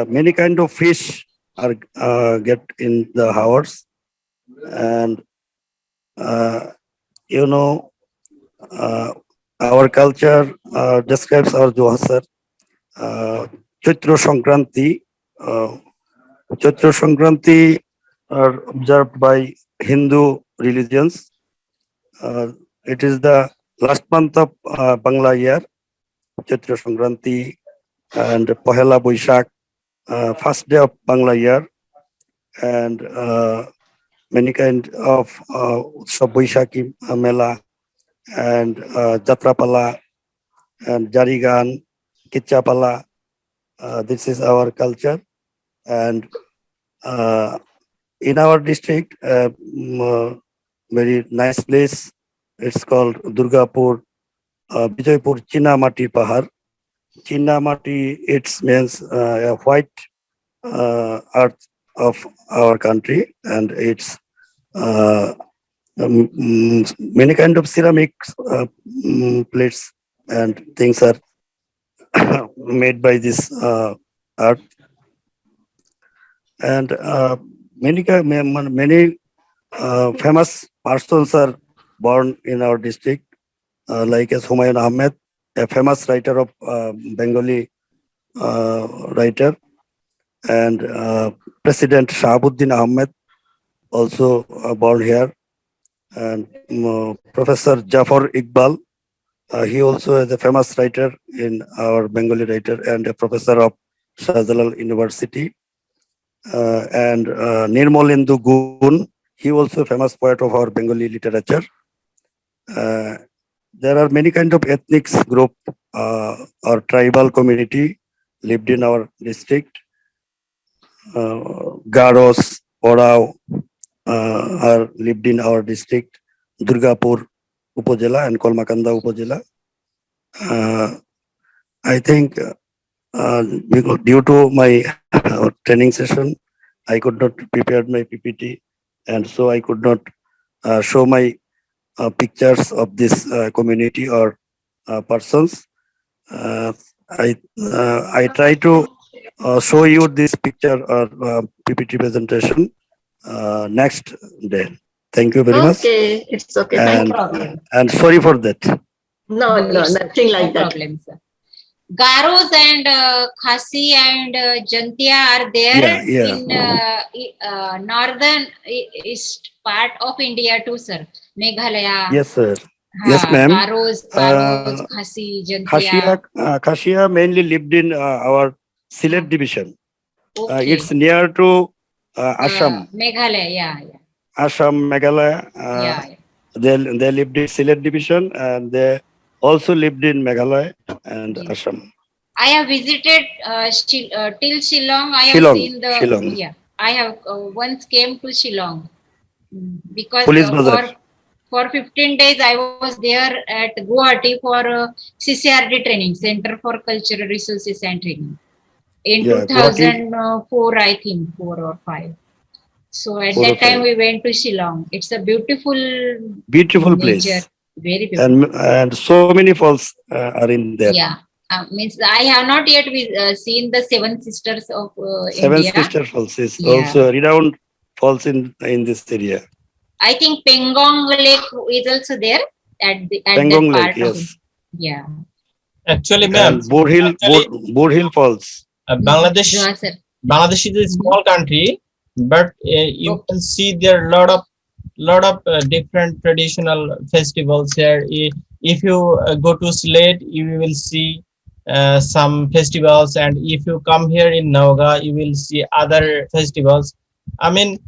many kind of fish are get in the Howards, and uh, you know uh, our culture describes our Johasar. Chaitra Sankranti. Uh, Chaitra Sankranti are observed by Hindu religions. It is the last month of Bangla year, Chaitra Sankranti, and Pohela Boishak, first day of Bangla year, and many kind of Utsav Boishaki Mela, and Jatrapala, and Jarigan, Kichapala. This is our culture, and uh, in our district, very nice place. It's called Durgapur, Bijoypur Chinamati Pahar. Chinamati, it means a white earth of our country, and it's uh, many kind of ceramics plates and things are made by this art, and many famous persons are born in our district, like as Humayun Ahmed, a famous writer of Bengali writer, and President Shahabuddin Ahmed, also born here, and Professor Jafar Iqbal. He also is a famous writer in our Bengali writer and a professor of Shahjalal University. And Nirmalendu Gun, he also a famous poet of our Bengali literature. Uh, there are many kind of ethnic group or tribal community lived in our district. Garos, Orao are lived in our district, Durgapur Upajala and Kolmakanda Upajala. I think because due to my training session, I could not prepare my PPT, and so I could not show my pictures of this community or persons. Uh, I try to show you this picture or PPT presentation next day. Thank you very much. Okay, it's okay. Thank No you. problem. And sorry for that. No, no, It's nothing no like that. problem, sir. Garos and Khasi and Jantia are there in northern east part of India too, sir. Meghalaya. Yes, sir. Yes, ma'am. Garos, Khasi, Jantia. Khashia mainly lived in our Sylhet division. Okay. It's near to Assam. Meghalaya, yeah. Assam, Meghalaya. Yeah. They lived in Sylhet division, and they also lived in Meghalaya and Yes. Assam. I have visited till Shillong. I have Shillong, seen the Shillong. yeah. I have once came to Shillong because Police Bazar. for 15 days I was there at Guwahati for CCRD training, Center for Cultural Resources and Training, in Yeah, 2004, I think 4 or 5. So at that time we went to Shillong. It's a beautiful Beautiful nature, place. very beautiful. And so many falls are in there. Yeah. Means I have not yet seen the Seven Sisters of Seven India. Sister Falls is Yeah. also renowned falls in this area. I think Pengong Lake is also there at Pangong that part Lake, of it. yes. Yeah. Actually, ma'am, And Bor Hill Falls. Bangladesh Yeah, sir. Bangladesh is a small country, but you can see there are lot of different traditional festivals here. If you go to Sylhet, you will see some festivals, and if you come here in Nauga, you will see other festivals. I mean,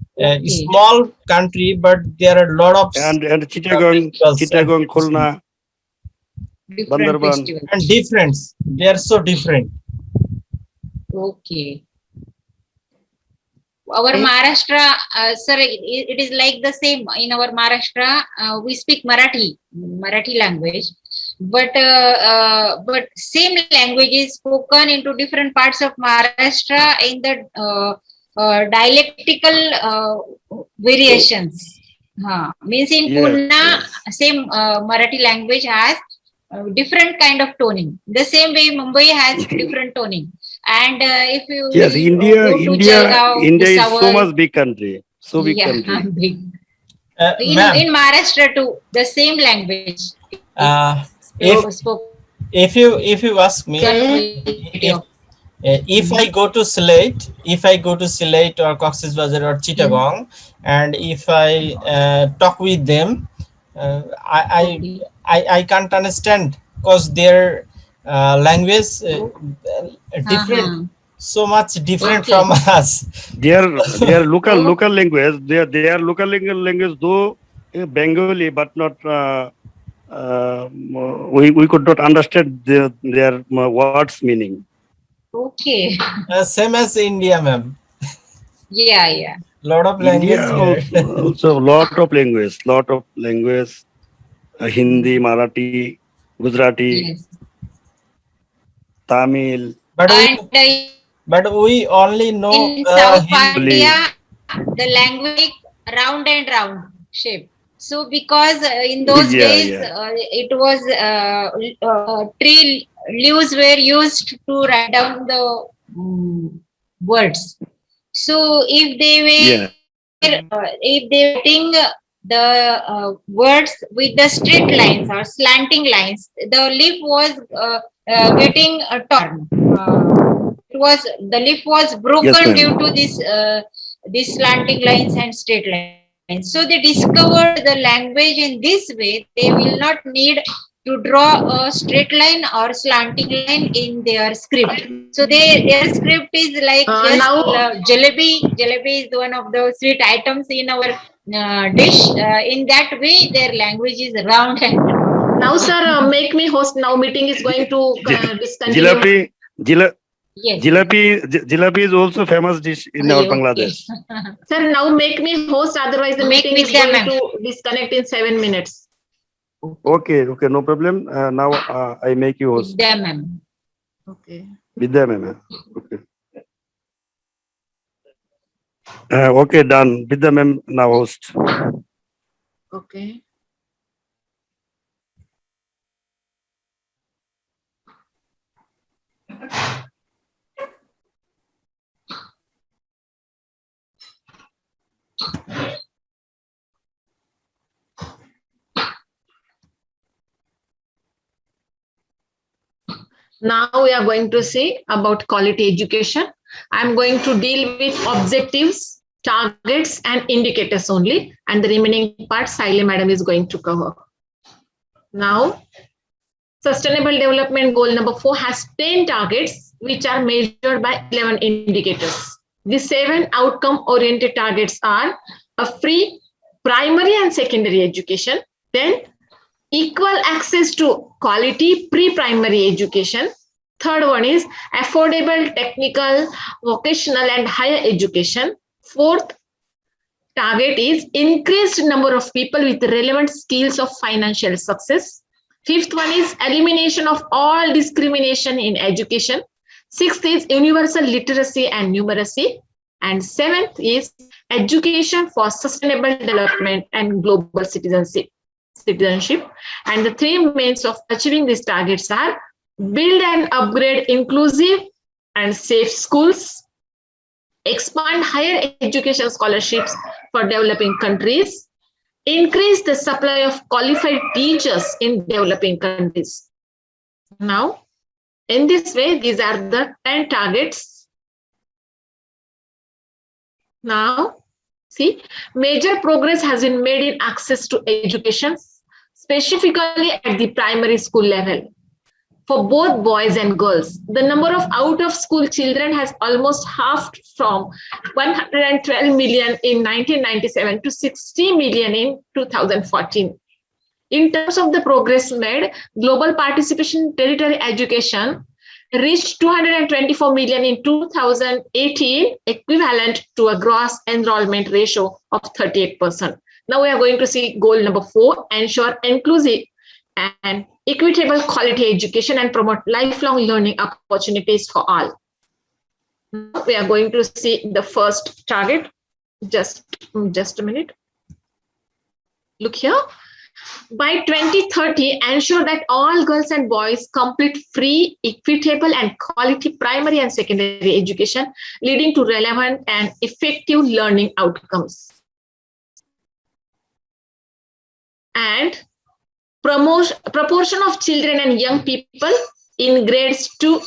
small country, but there are a lot of And festivals Chittagong, Khulna, Different Bandarban. festivals. and different. They are so different. Okay. Our Maharashtra, sir, it is like the same. In our Maharashtra, we speak Marathi language, but same language is spoken into different parts of Maharashtra in the dialectical variations. Means in Pune, same Marathi language has different kind of toning. The same way Mumbai has different toning. And if you India Jalgaon, is so Bhusawal, much big country. So big country. big. Ma'am, In Maharashtra too, the same language. If you ask me, if I go to Sylhet or Cox's Bazar or Chittagong, and if I talk with them, I can't understand because their language different, so much different from us. Their local language, their local language, though Bengali, but not we could not understand their words meaning. Okay. Same as India, ma'am. Yeah. Lot of language India here. also lot of language. Hindi, Marathi, Gujarati, Yes. Tamil. But we only know in South Hindi. India, the language round and round shape. So because in those days it was tree leaves were used to write down the words. So if they were writing the words with the straight lines or slanting lines, the leaf was getting torn. The leaf was broken due to these slanting lines and straight lines. So they discovered the language in this way. They will not need to draw a straight line or slanting line in their script. So their script is like just jalebi. Jalebi is one of the sweet items in our dish. In that way, their language is round and round. Now, sir, make me host. Now meeting is going to discontinue. Jalebi is also famous dish in our Bangladesh. Sir, now make me host. Otherwise, the meeting is going to disconnect in 7 minutes. Okay, no problem. Now I make you host. Vidya ma'am. Okay. Vidya ma'am. Okay. Okay, done. Vidya ma'am now host. Okay. Now we are going to see about quality education. I'm going to deal with objectives, targets, and indicators only, and the remaining part Saili Madam is going to cover. Now, Sustainable Development Goal number 4 has 10 targets, which are measured by 11 indicators. The 7 outcome-oriented targets are a free primary and secondary education, then equal access to quality pre-primary education. Third one is affordable technical, vocational, and higher education. Fourth target is increased number of people with relevant skills of financial success. Fifth one is elimination of all discrimination in education. Sixth is universal literacy and numeracy. And seventh is education for sustainable development and global citizenship. And the three means of achieving these targets are build and upgrade inclusive and safe schools, expand higher education scholarships for developing countries, increase the supply of qualified teachers in developing countries. Now, in this way, these are the 10 targets. Now, see, major progress has been made in access to education, specifically at the primary school level. For both boys and girls, the number of out-of-school children has almost halved from 112 million in 1997 to 60 million in 2014. In terms of the progress made, global participation in tertiary education reached 224 million in 2018, equivalent to a gross enrollment ratio of 38%. Now we are going to see goal number 4, ensure inclusive and equitable quality education and promote lifelong learning opportunities for all. Now we are going to see the first target. Just a minute. Look here. By 2030, ensure that all girls and boys complete free, equitable, and quality primary and secondary education, leading to relevant and effective learning outcomes. And proportion of children and young people in grades 2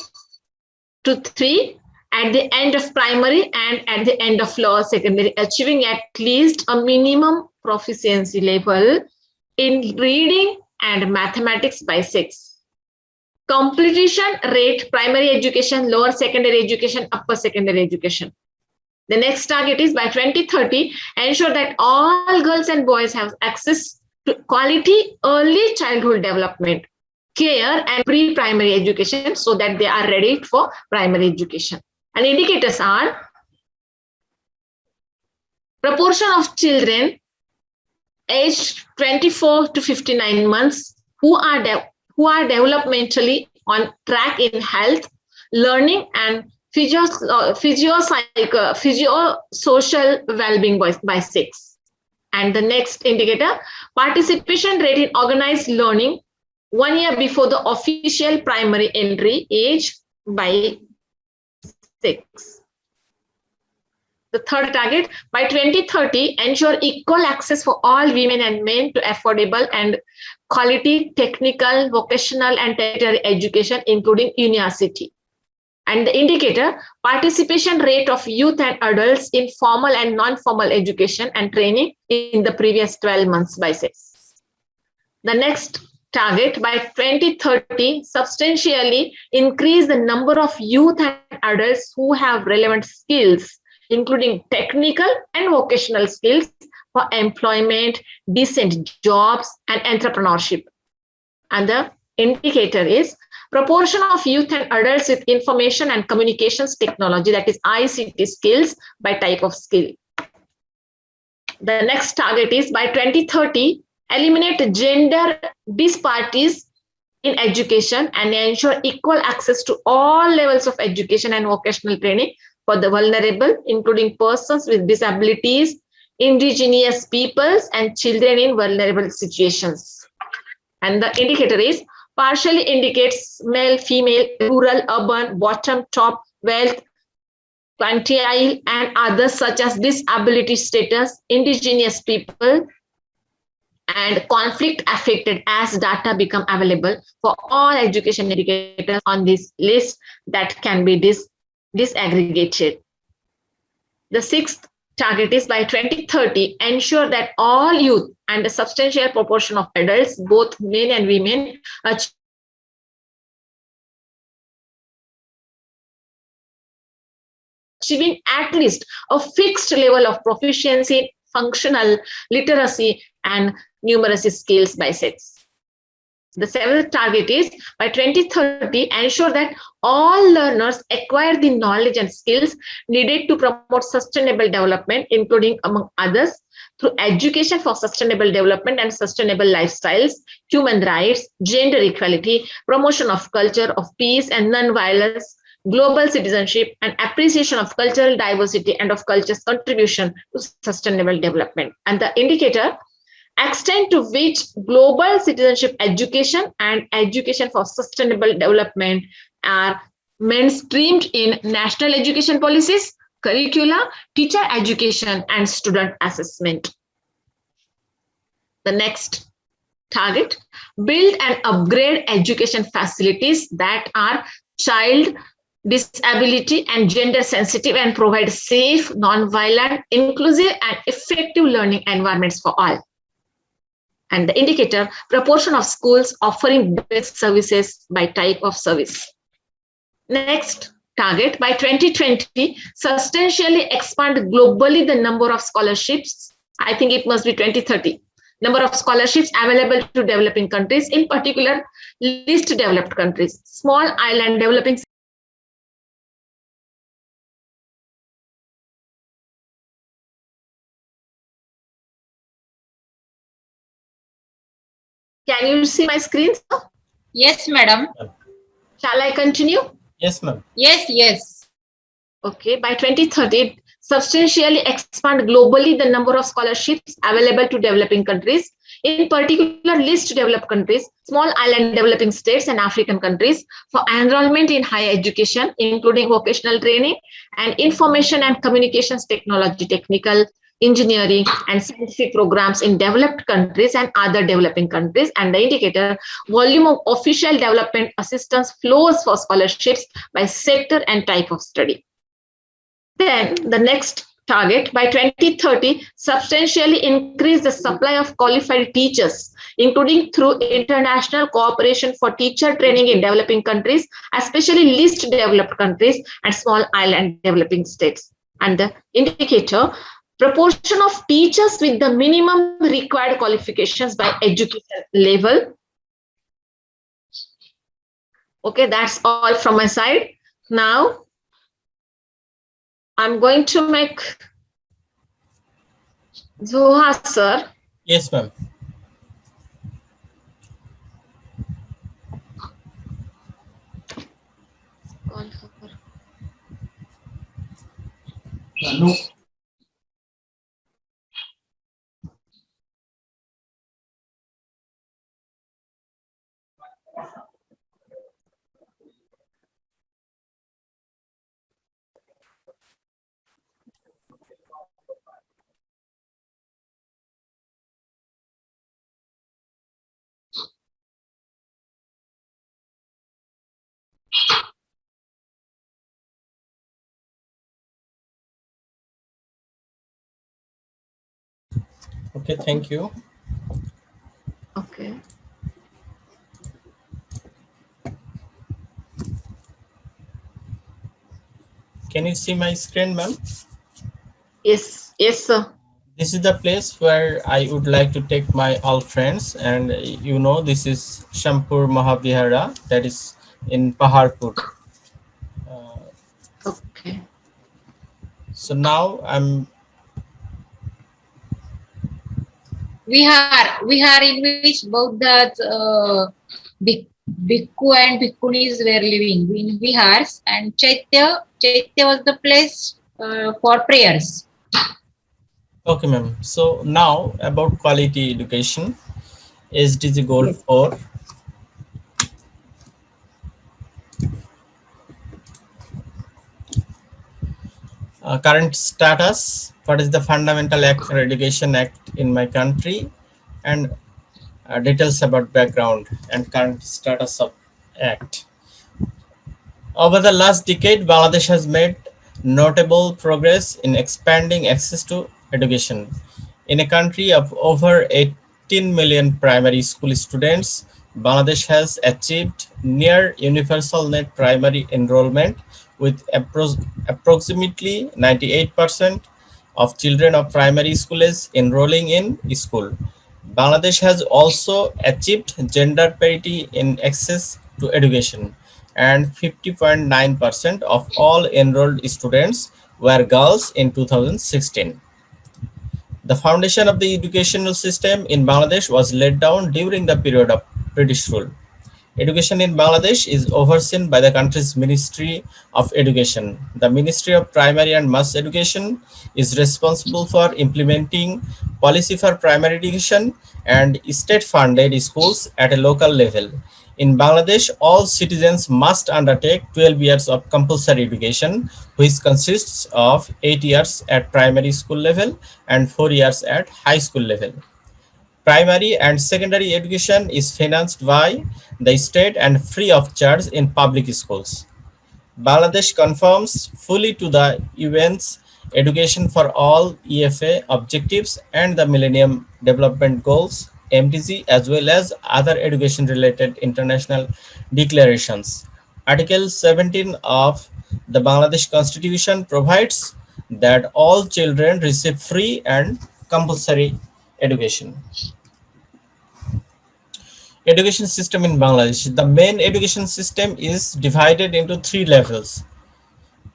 to 3 at the end of primary and at the end of lower secondary, achieving at least a minimum proficiency level in reading and mathematics by 6. Completion rate, primary education, lower secondary education, upper secondary education. The next target is by 2030, ensure that all girls and boys have access to quality early childhood development, care, and pre-primary education so that they are ready for primary education. And indicators are proportion of children aged 24 to 59 months who are developmentally on track in health, learning, and physio-social well-being by 6. And the next indicator, participation rate in organized learning 1 year before the official primary entry age by 6. The third target, by 2030, ensure equal access for all women and men to affordable and quality technical, vocational, and tertiary education, including university. And the indicator, participation rate of youth and adults in formal and non-formal education and training in the previous 12 months by 6. The next target, by 2030, substantially increase the number of youth and adults who have relevant skills, including technical and vocational skills for employment, decent jobs, and entrepreneurship. And the indicator is proportion of youth and adults with information and communications technology, that is ICT skills by type of skill. The next target is by 2030, eliminate gender disparities in education and ensure equal access to all levels of education and vocational training for the vulnerable, including persons with disabilities, indigenous peoples, and children in vulnerable situations. And the indicator is partially indicates male, female, rural, urban, bottom, top, wealth, quintile, and others such as disability status, indigenous people, and conflict affected as data become available for all education educators on this list that can be disaggregated. The sixth target is by 2030, ensure that all youth and a substantial proportion of adults, both men and women, achieving at least a fixed level of proficiency in functional literacy and functional literacy and numeracy skills by sets. The seventh target is by 2030, ensure that all learners acquire the knowledge and skills needed to promote sustainable development, including, among others, through education for sustainable development and sustainable lifestyles, human rights, gender equality, promotion of culture of peace and non-violence, global citizenship, and appreciation of cultural diversity and of culture's contribution to sustainable development. And the indicator, extent to which global citizenship education and education for sustainable development are mainstreamed in national education policies, curricula, teacher education, and student assessment. The next target, build and upgrade education facilities that are child, disability, and gender sensitive and provide safe, non-violent, inclusive, and effective learning environments for all. And the indicator, proportion of schools offering best services by type of service. Next target, by 2020, substantially expand globally the number of scholarships. I think it must be 2030. Number of scholarships available to developing countries, in particular, least developed countries, small island developing. Can you see my screen? Yes, madam. Shall I continue? Yes, ma'am. Yes, yes. Okay, by 2030, substantially expand globally the number of scholarships available to developing countries, in particular least developed countries, small island developing states, and African countries for enrollment in higher education, including vocational training and information and communications technology, technical, engineering, and scientific programs in developed countries and other developing countries. And the indicator, volume of official development assistance flows for scholarships by sector and type of study. Then the next target, by 2030, substantially increase the supply of qualified teachers, including through international cooperation for teacher training in developing countries, especially least developed countries and small island developing states. And the indicator, proportion of teachers with the minimum required qualifications by education level. Okay, that's all from my side. Now, I'm going to make Zoha, sir. Yes, ma'am. Hello. Okay, thank you. Okay. Can you see my screen, ma'am? Yes, yes, sir. This is the place where I would like to take my all friends, and you know, this is Shampur Mahavihara, that is in Paharpur. Okay. So now I'm Vihar in which Buddhas, Bhikkhu and Bhikkhunis were living in Vihars, and Chaitya was the place for prayers. okay, ma'am. So now about quality education, SDG goal 4. Current status, what is the Fundamental Act for Education Act in my country? and details about background and current status of Act. Over the last decade, Bangladesh has made notable progress in expanding access to education. In a country of over 18 million primary school students, Bangladesh has achieved near universal net primary enrollment with approximately 98% of children of primary school age enrolling in school. Bangladesh has also achieved gender parity in access to education, and 50.9% of all enrolled students were girls in 2016. The foundation of the educational system in Bangladesh was laid down during the period of British rule. Education in Bangladesh is overseen by the country's Ministry of Education. The Ministry of Primary and Mass Education is responsible for implementing policy for primary education and state-funded schools at a local level. In Bangladesh, all citizens must undertake 12 years of compulsory education, which consists of 8 years at primary school level and 4 years at high school level. Primary and secondary education is financed by the state and free of charge in public schools. Bangladesh conforms fully to the UN's Education for All EFA objectives and the Millennium Development Goals MDG, as well as other education related international declarations. Article 17 of the Bangladesh Constitution provides that all children receive free and compulsory education. Education system in Bangladesh. The main education system is divided into three levels: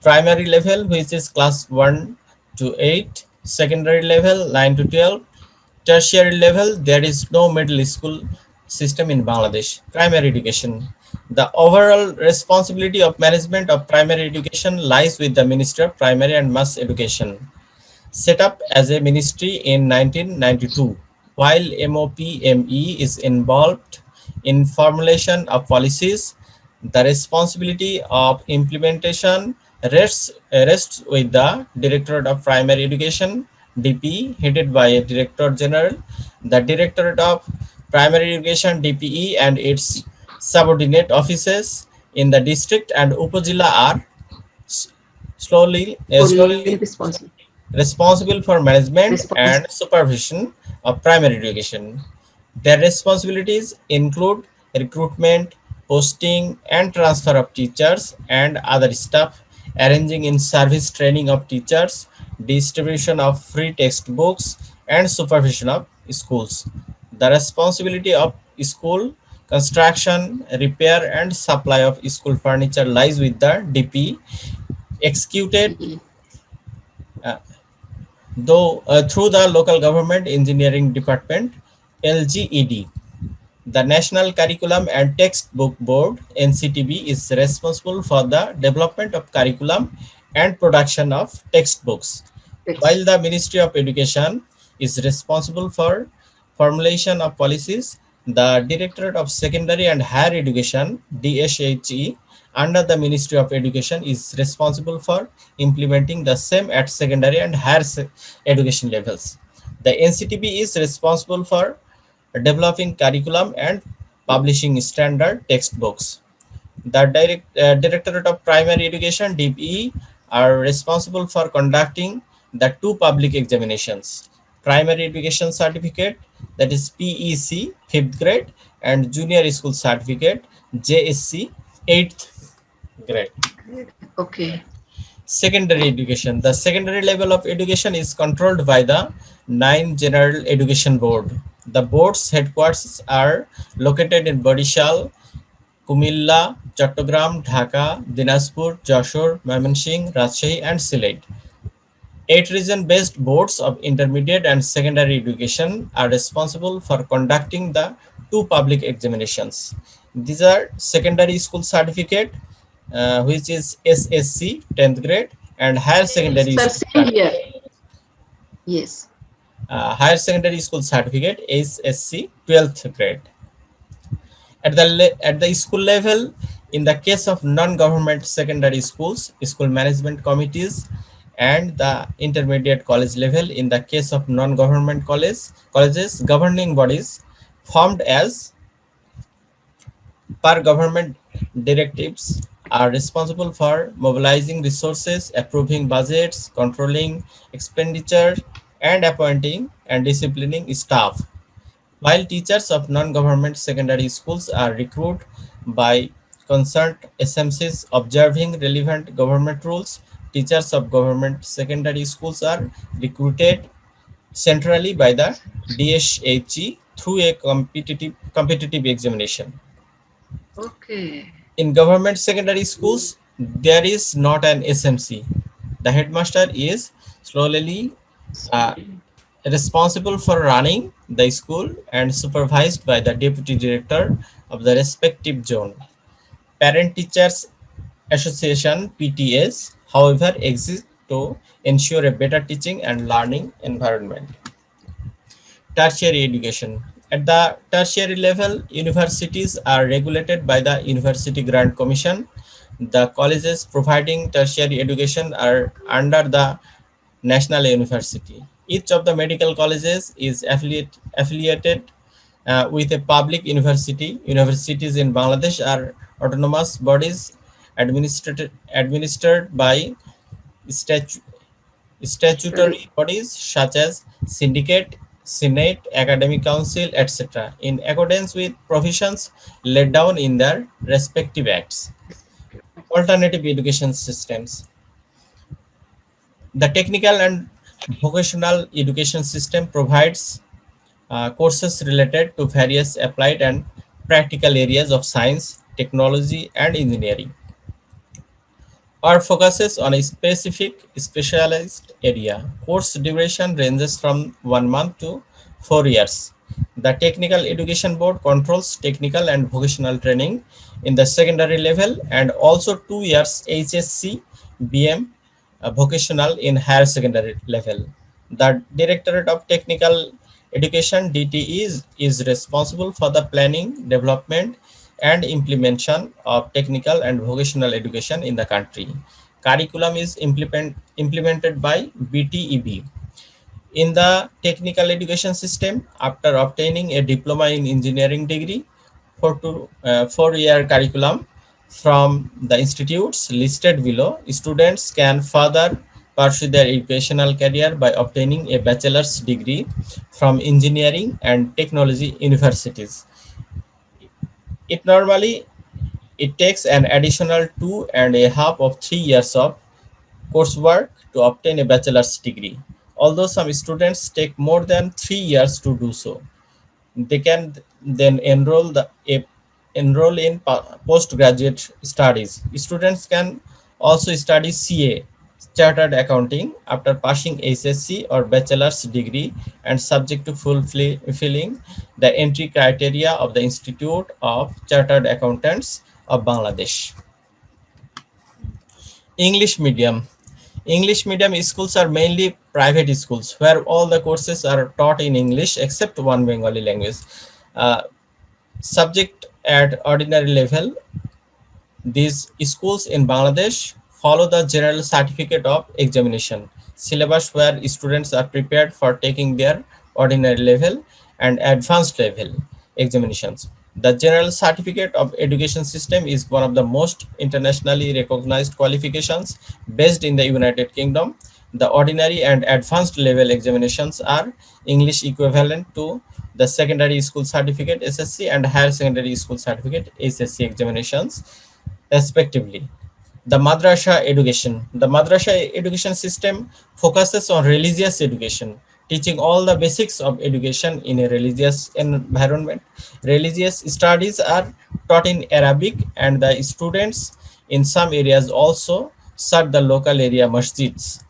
primary level, which is class 1 to 8, secondary level 9 to 12, tertiary level. There is no middle school system in Bangladesh. Primary education. The overall responsibility of management of primary education lies with the Ministry of Primary and Mass Education, set up as a ministry in 1992. While MOPME is involved in formulation of policies, the responsibility of implementation rests with the Directorate of Primary Education (DP), headed by a Director General. The Directorate of Primary Education (DPE) and its subordinate offices in the district and Upazila are slowly Responsible. responsible for management Responsible. and supervision of primary education. Their responsibilities include recruitment, posting, and transfer of teachers and other staff, arranging in service training of teachers, distribution of free textbooks, and supervision of schools. The responsibility of school construction, repair, and supply of school furniture lies with the DP, executed uh, though through the local government engineering department LGED. The National Curriculum and Textbook Board NCTB is responsible for the development of curriculum and production of textbooks, while the Ministry of Education is responsible for formulation of policies. The Directorate of Secondary and Higher Education DSHE under the Ministry of Education is responsible for implementing the same at secondary and higher education levels. The NCTB is responsible for developing curriculum and publishing standard textbooks. The Directorate of Primary Education (DPE) are responsible for conducting the two public examinations: Primary Education Certificate, that is PEC, 5th grade, and Junior School Certificate JSC, 8th grade. Okay. Secondary education. The secondary level of education is controlled by the 9 General Education Board. The board's headquarters are located in Barishal, Kumilla, Chattogram, Dhaka, Dinajpur, Jashore, Mymensingh, Rajshahi, and Sylhet. 8 region-based boards of intermediate and secondary education are responsible for conducting the two public examinations. These are secondary school certificate, which is SSC, 10th grade, and higher secondary Sir, school same here. Yes. higher secondary school certificate SSC, 12th grade. At the school level, in the case of non-government secondary schools, school management committees and the intermediate college level. In the case of non-government colleges, governing bodies formed as per government directives are responsible for mobilizing resources, approving budgets, controlling expenditure, and appointing and disciplining staff. While teachers of non-government secondary schools are recruited by concerned SMCs observing relevant government rules, teachers of government secondary schools are recruited centrally by the DSHE through a competitive examination. Okay. In government secondary schools, there is not an SMC. The headmaster is solely uh, responsible for running the school and supervised by the deputy director of the respective zone. Parent Teachers Association PTS, however, exist to ensure a better teaching and learning environment. Tertiary education. At the tertiary level, universities are regulated by the University Grant Commission. The colleges providing tertiary education are under the National University. Each of the medical colleges is affiliated with a public university. Universities in Bangladesh are autonomous bodies administered by statu- Statutory. statutory bodies such as syndicate, senate, academic council, etc., in accordance with provisions laid down in their respective acts. Alternative education systems. The technical and vocational education system provides courses related to various applied and practical areas of science, technology, and engineering, or focuses on a specific specialized area. Course duration ranges from 1 month to 4 years. The Technical Education Board controls technical and vocational training in the secondary level and also 2 years HSC BM vocational in higher secondary level. The Directorate of Technical Education DT is responsible for the planning, development, and implementation of technical and vocational education in the country. Curriculum is implemented by BTEB. In the technical education system, after obtaining a diploma in engineering degree, 4-year curriculum from the institutes listed below, students can further pursue their educational career by obtaining a bachelor's degree from engineering and technology universities. It normally it takes an additional 2.5 of 3 years of coursework to obtain a bachelor's degree. Although some students take more than 3 years to do so, they can then enroll in postgraduate studies. Students can also study CA, Chartered Accounting, after passing HSC or bachelor's degree and subject to fulfilling the entry criteria of the Institute of Chartered Accountants of Bangladesh. English medium. English medium schools are mainly private schools where all the courses are taught in English except one Bengali language. Uh, Subject at ordinary level, these schools in Bangladesh follow the General Certificate of Examination syllabus where students are prepared for taking their ordinary level and advanced level examinations. The General Certificate of Education system is one of the most internationally recognized qualifications based in the United Kingdom. The ordinary and advanced level examinations are English equivalent to the secondary school certificate SSC and higher secondary school certificate SSC examinations respectively. The Madrasha Education. The Madrasha Education system focuses on religious education, teaching all the basics of education in a religious environment. Religious studies are taught in Arabic, and the students in some areas also serve the local area masjids.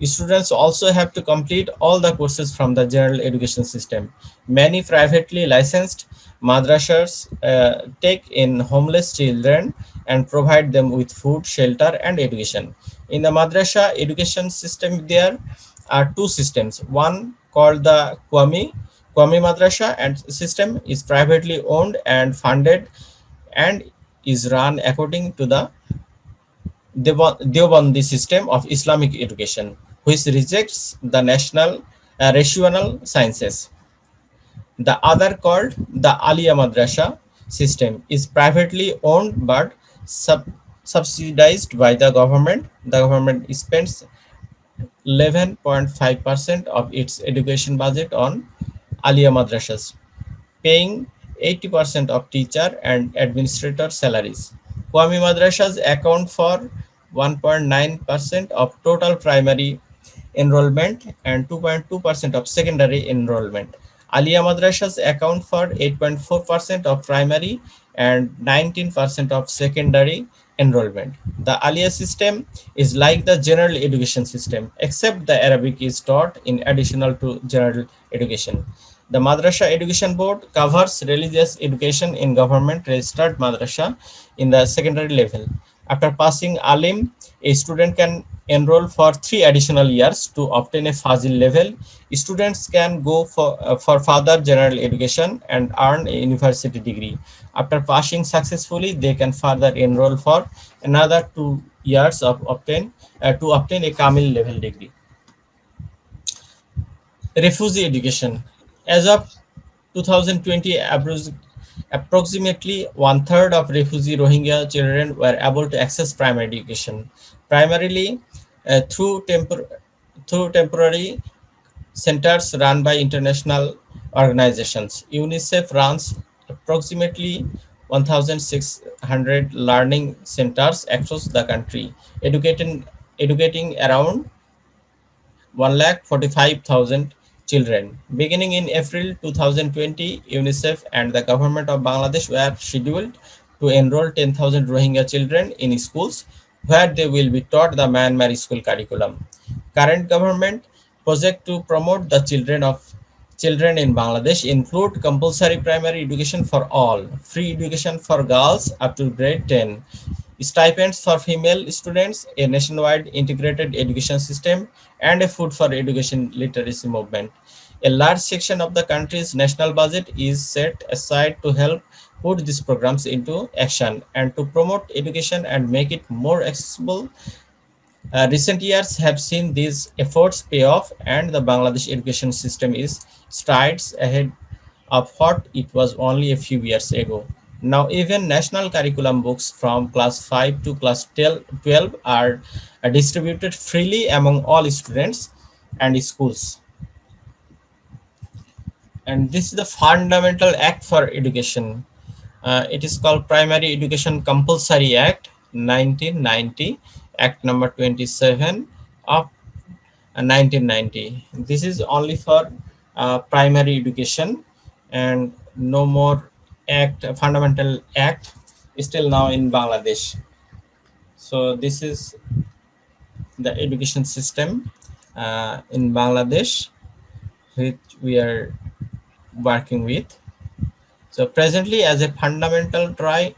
Students also have to complete all the courses from the general education system. Many privately licensed madrasas take in homeless children and provide them with food, shelter, and education. In the madrasa education system, there are two systems. One called the Kwami Madrasa and system is privately owned and funded and is run according to the Deobandi system of Islamic education, which rejects the national rational sciences. The other, called the Aliyah Madrasa system, is privately owned but subsidized by the government. The government spends 11.5% of its education budget on Aliyah Madrasas, paying 80% of teacher and administrator salaries. Qawmi Madrasas account for 1.9% of total primary enrollment and 2.2% of secondary enrollment. Aliyah Madrasas account for 8.4% of primary and 19% of secondary enrollment. The Aliyah system is like the general education system, except the Arabic is taught in additional to general education. The Madrasha Education Board covers religious education in government registered madrasa in the secondary level. After passing Alim, a student can enroll for 3 additional years to obtain a Fazil level. Students can go for further general education and earn a university degree. After passing successfully, they can further enroll for another 2 years to obtain a Kamil level degree. Refugee education. As of 2020, approximately one-third of refugee Rohingya children were able to access primary education, primarily through temporary centers run by international organizations. UNICEF runs approximately 1,600 learning centers across the country, educating around 1,45,000 children. Beginning in April 2020, UNICEF and the government of Bangladesh were scheduled to enroll 10,000 Rohingya children in schools where they will be taught the Myanmar school curriculum. Current government project to promote the children in Bangladesh include compulsory primary education for all, free education for girls up to grade 10, stipends for female students, a nationwide integrated education system, and a food for education literacy movement. A large section of the country's national budget is set aside to help put these programs into action and to promote education and make it more accessible. Recent years have seen these efforts pay off, and the Bangladesh education system is strides ahead of what it was only a few years ago. Now, even national curriculum books from class 5 to class 12 are distributed freely among all students and schools. And this is the fundamental act for education. It is called Primary Education Compulsory Act 1990, Act number 27 of 1990. This is only for primary education, and no more fundamental act still now in Bangladesh. So this is the education system in Bangladesh which we are working with. So presently, as a fundamental right,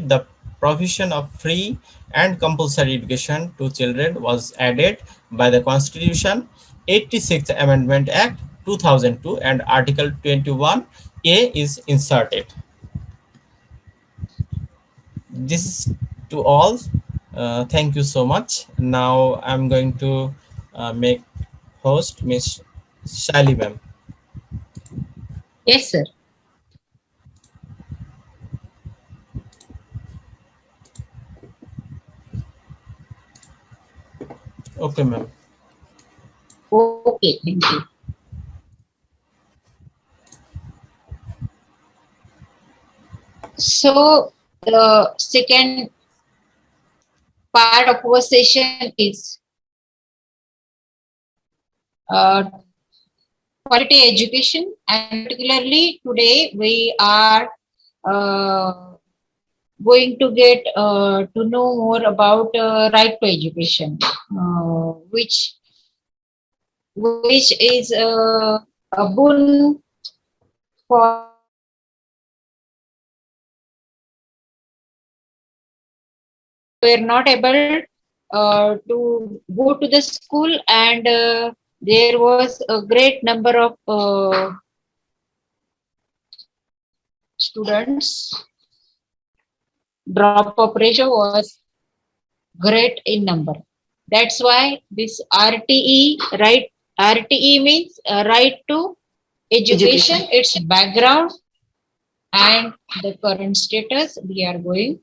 the provision of free and compulsory education to children was added by the Constitution 86th Amendment Act 2002, and Article 21A is inserted. This is to all. Thank you so much. Now I'm going to make host Miss Shali ma'am. Yes, sir. Okay, ma'am. Okay, thank you. So the second part of our session is quality education, and particularly today we are going to get to know more about right to education, which is a boon for were not able to go to the school, and there was a great number of students. Drop-off ratio was great in number. That's why this RTE, right? RTE means right to education, its background and the current status we are going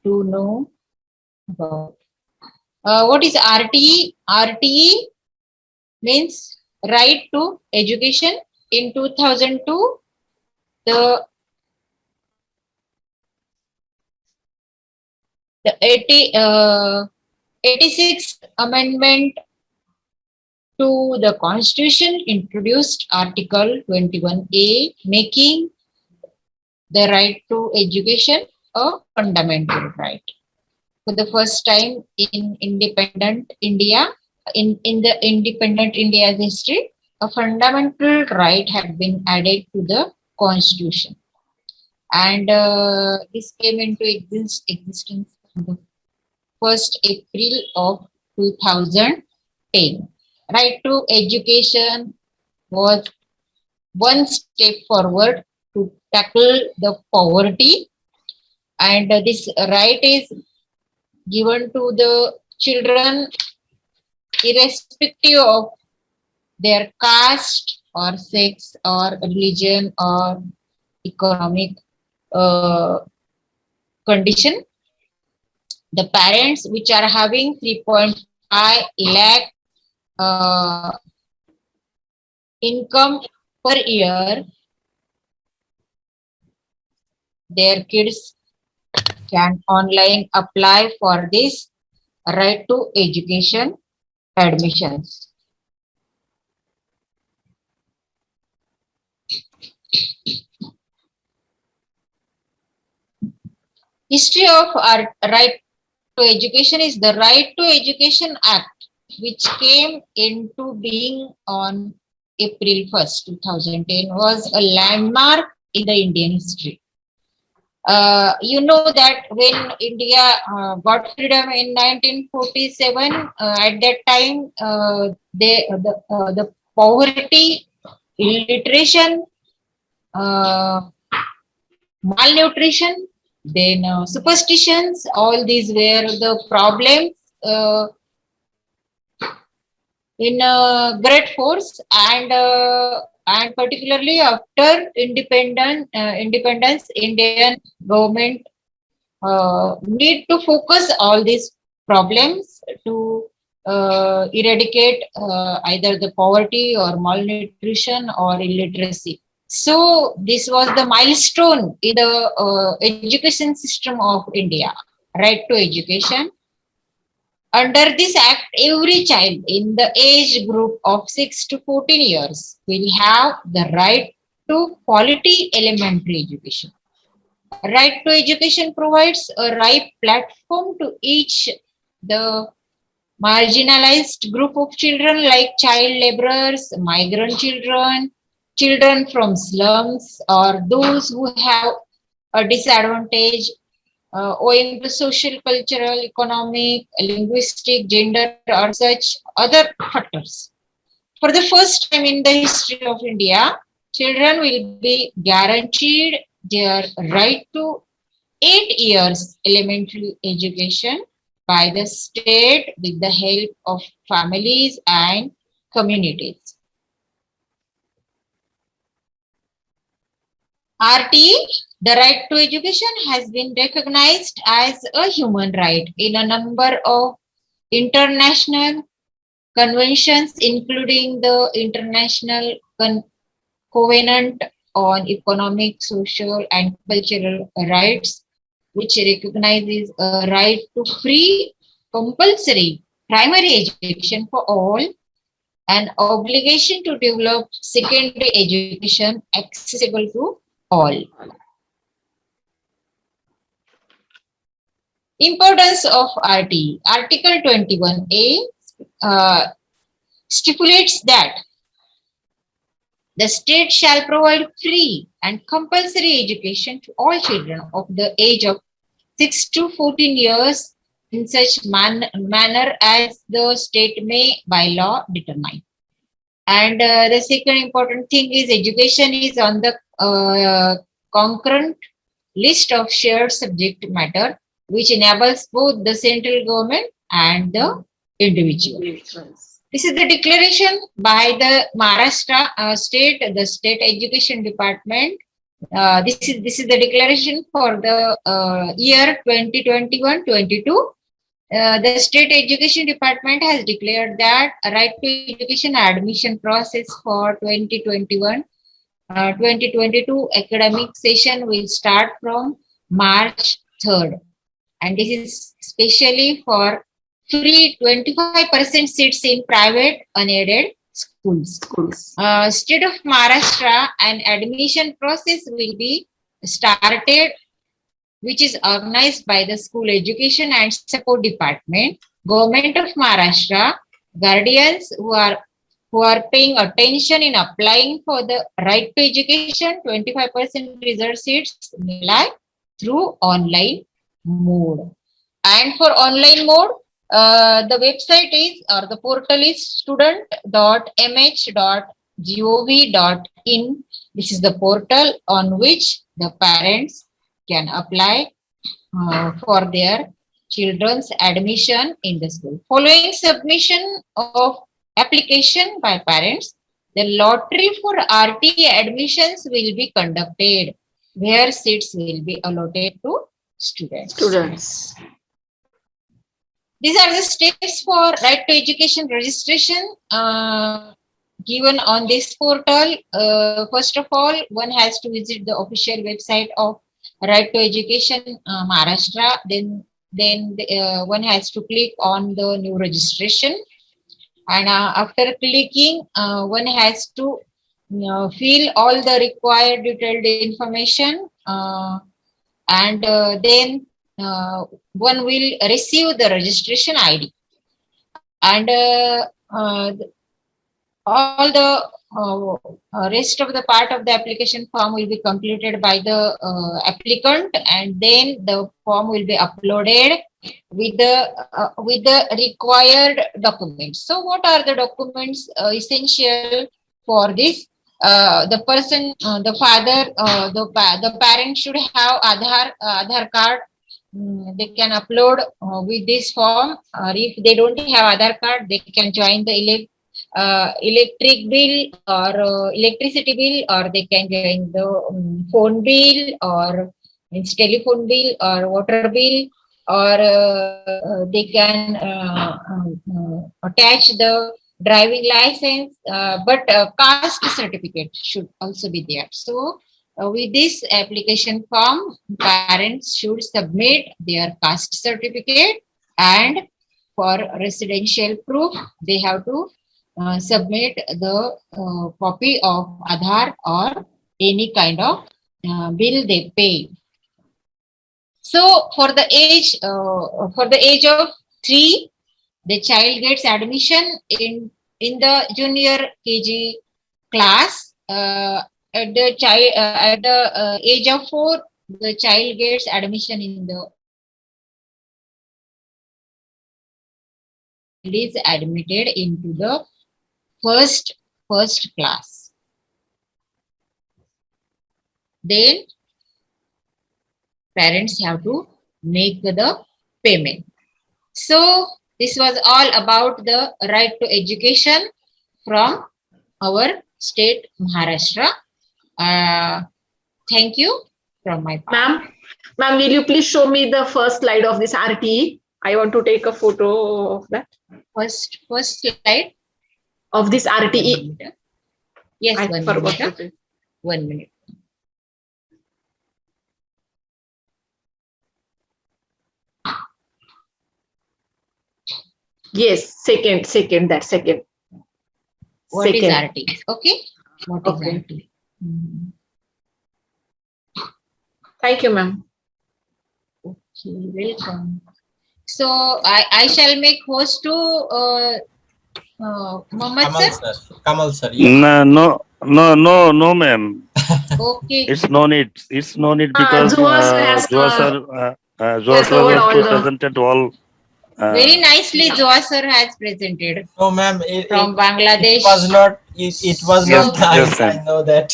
to know about. What is RTE? RTE means right to education. In 2002, the 86th Amendment to the Constitution introduced Article 21A, making the right to education a fundamental right. For the first time in independent India, in the independent India's history, a fundamental right had been added to the Constitution. And this came into existence on the 1st April of 2010. Right to education was one step forward to tackle the poverty, and this right is given to the children irrespective of their caste or sex or religion or economic uh, condition. The parents which are having 3.5 lakh income per year, their kids can online apply for this right to education admissions. History of our right to education is the Right to Education Act, which came into being on April 1st, 2010, was a landmark in the Indian history. You know that when India got freedom in 1947, at that time, the poverty, illiteration, malnutrition, then superstitions, all these were the problems in great force, and particularly after independence, Indian government need to focus all these problems to eradicate either the poverty or malnutrition or illiteracy. So this was the milestone in the education system of India, right to education. Under this act, every child in the age group of 6 to 14 years will have the right to quality elementary education. Right to education provides a right platform to each the marginalized group of children like child laborers, migrant children, children from slums, or those who have a disadvantage owing to social, cultural, economic, linguistic, gender, or such other factors. For the first time in the history of India, children will be guaranteed their right to 8 years elementary education by the state with the help of families and communities. RT, the right to education, has been recognized as a human right in a number of international conventions, including the International Covenant on Economic, Social, and Cultural Rights, which recognizes a right to free, compulsory primary education for all, an obligation to develop secondary education accessible to all. Importance of RT. Article 21A stipulates that the state shall provide free and compulsory education to all children of the age of 6 to 14 years in such manner as the state may by law determine. And the second important thing is education is on the concurrent list of shared subject matter, which enables both the central government and the individual. This is the declaration by the Maharashtra state, the State Education Department. This is the declaration for the year 2021-22. The State Education Department has declared that a right to education admission process for 2021-2022 academic session will start from March 3rd. And this is specially for free 25% seats in private unaided schools. State of Maharashtra, an admission process will be started, which is organized by the School Education and Support Department, Government of Maharashtra. Guardians who are paying attention in applying for the right to education, 25% reserved seats may apply through online mode. And for online mode, the website is, or the portal is student.mh.gov.in. This is the portal on which the parents can apply for their children's admission in the school. Following submission of application by parents, the lottery for RTA admissions will be conducted, where seats will be allotted to students. These are the steps for right to education registration given on this portal. First of all, one has to visit the official website of Right to Education Maharashtra. Then one has to click on the new registration, and after clicking, one has to fill all the required detailed information, and then one will receive the registration ID, and all the rest of the part of the application form will be completed by the applicant, and then the form will be uploaded with the required documents. So what are the documents essential for this? The person, the father, the parent should have Aadhaar card. They can upload with this form, or if they don't have Aadhaar card, they can join the electric bill or electricity bill, or they can join the phone bill, or means telephone bill or water bill, or they can attach the driving license, but caste certificate should also be there. So with this application form, parents should submit their caste certificate, and for residential proof, they have to submit the copy of Aadhaar or any kind of bill they pay. So for the age of 3, the child gets admission in the junior KG class. At the age of 4, the child gets admission in the is admitted into the first class. Then parents have to make the payment. So this was all about the right to education from our state Maharashtra. Thank you from my part. Ma'am, will you please show me the first slide of this RTE? I want to take a photo of that. First slide of this RTE. Yes, I 1 forgot minute. to 1 minute. Yes, second. What is Second. RT? Okay. What is Okay. RT? Thank you, ma'am. Okay, welcome. So I shall make host to Mohammed sir. Kamal sir. Yeah. No, ma'am. Okay. It's no need because Jua sir has Jua has sir covered all also the- presented all. Very nicely, Joa sir has presented No, ma'am. from Bangladesh. It was not. It was Yes, not yes, nice. ma'am. I know that.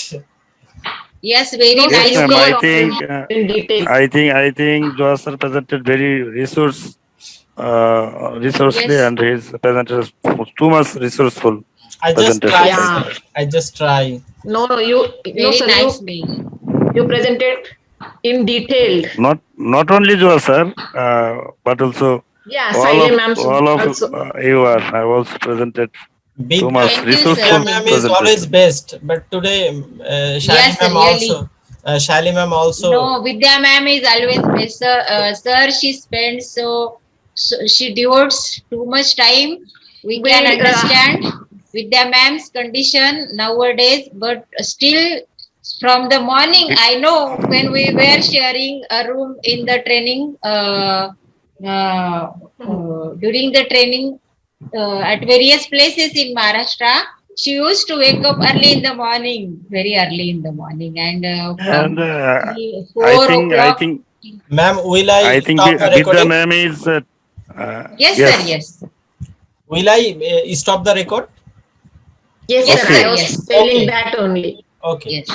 Yes, very No, Yes, ma'am. nicely. I think in detail. I think Jua sir presented very resource resourcefully, Yes. and his presentation is too much resourceful. I just Presentation. try, Yeah. sir. I just try. No, no, Very sir, nicely. you presented in detailed. Not only Joa sir, but also Yeah, all Saile of ma'am all of also. you are. I also presented too Vidya, much Thank you, sir. Vidya resourceful ma'am is always presentation. best, but today Shali Yes, ma'am really. also, Shali ma'am also. No, Vidya ma'am is always best. Sir, she spends so she devotes too much time. We can We, understand Vidya ma'am's condition nowadays, but still from the morning, Be- I know when we were sharing a room in the training, during the training at various places in Maharashtra, she used to wake up early in the morning, very early in the morning, and And from I 4 think I o'clock. think Ma'am, will I I think stop the Vidya recording? ma'am is Yes, sir. yes. Yes. Will I stop the record? yes, Yes, sir, sir. I Okay. was Yes. telling Okay, that only. okay. Yes.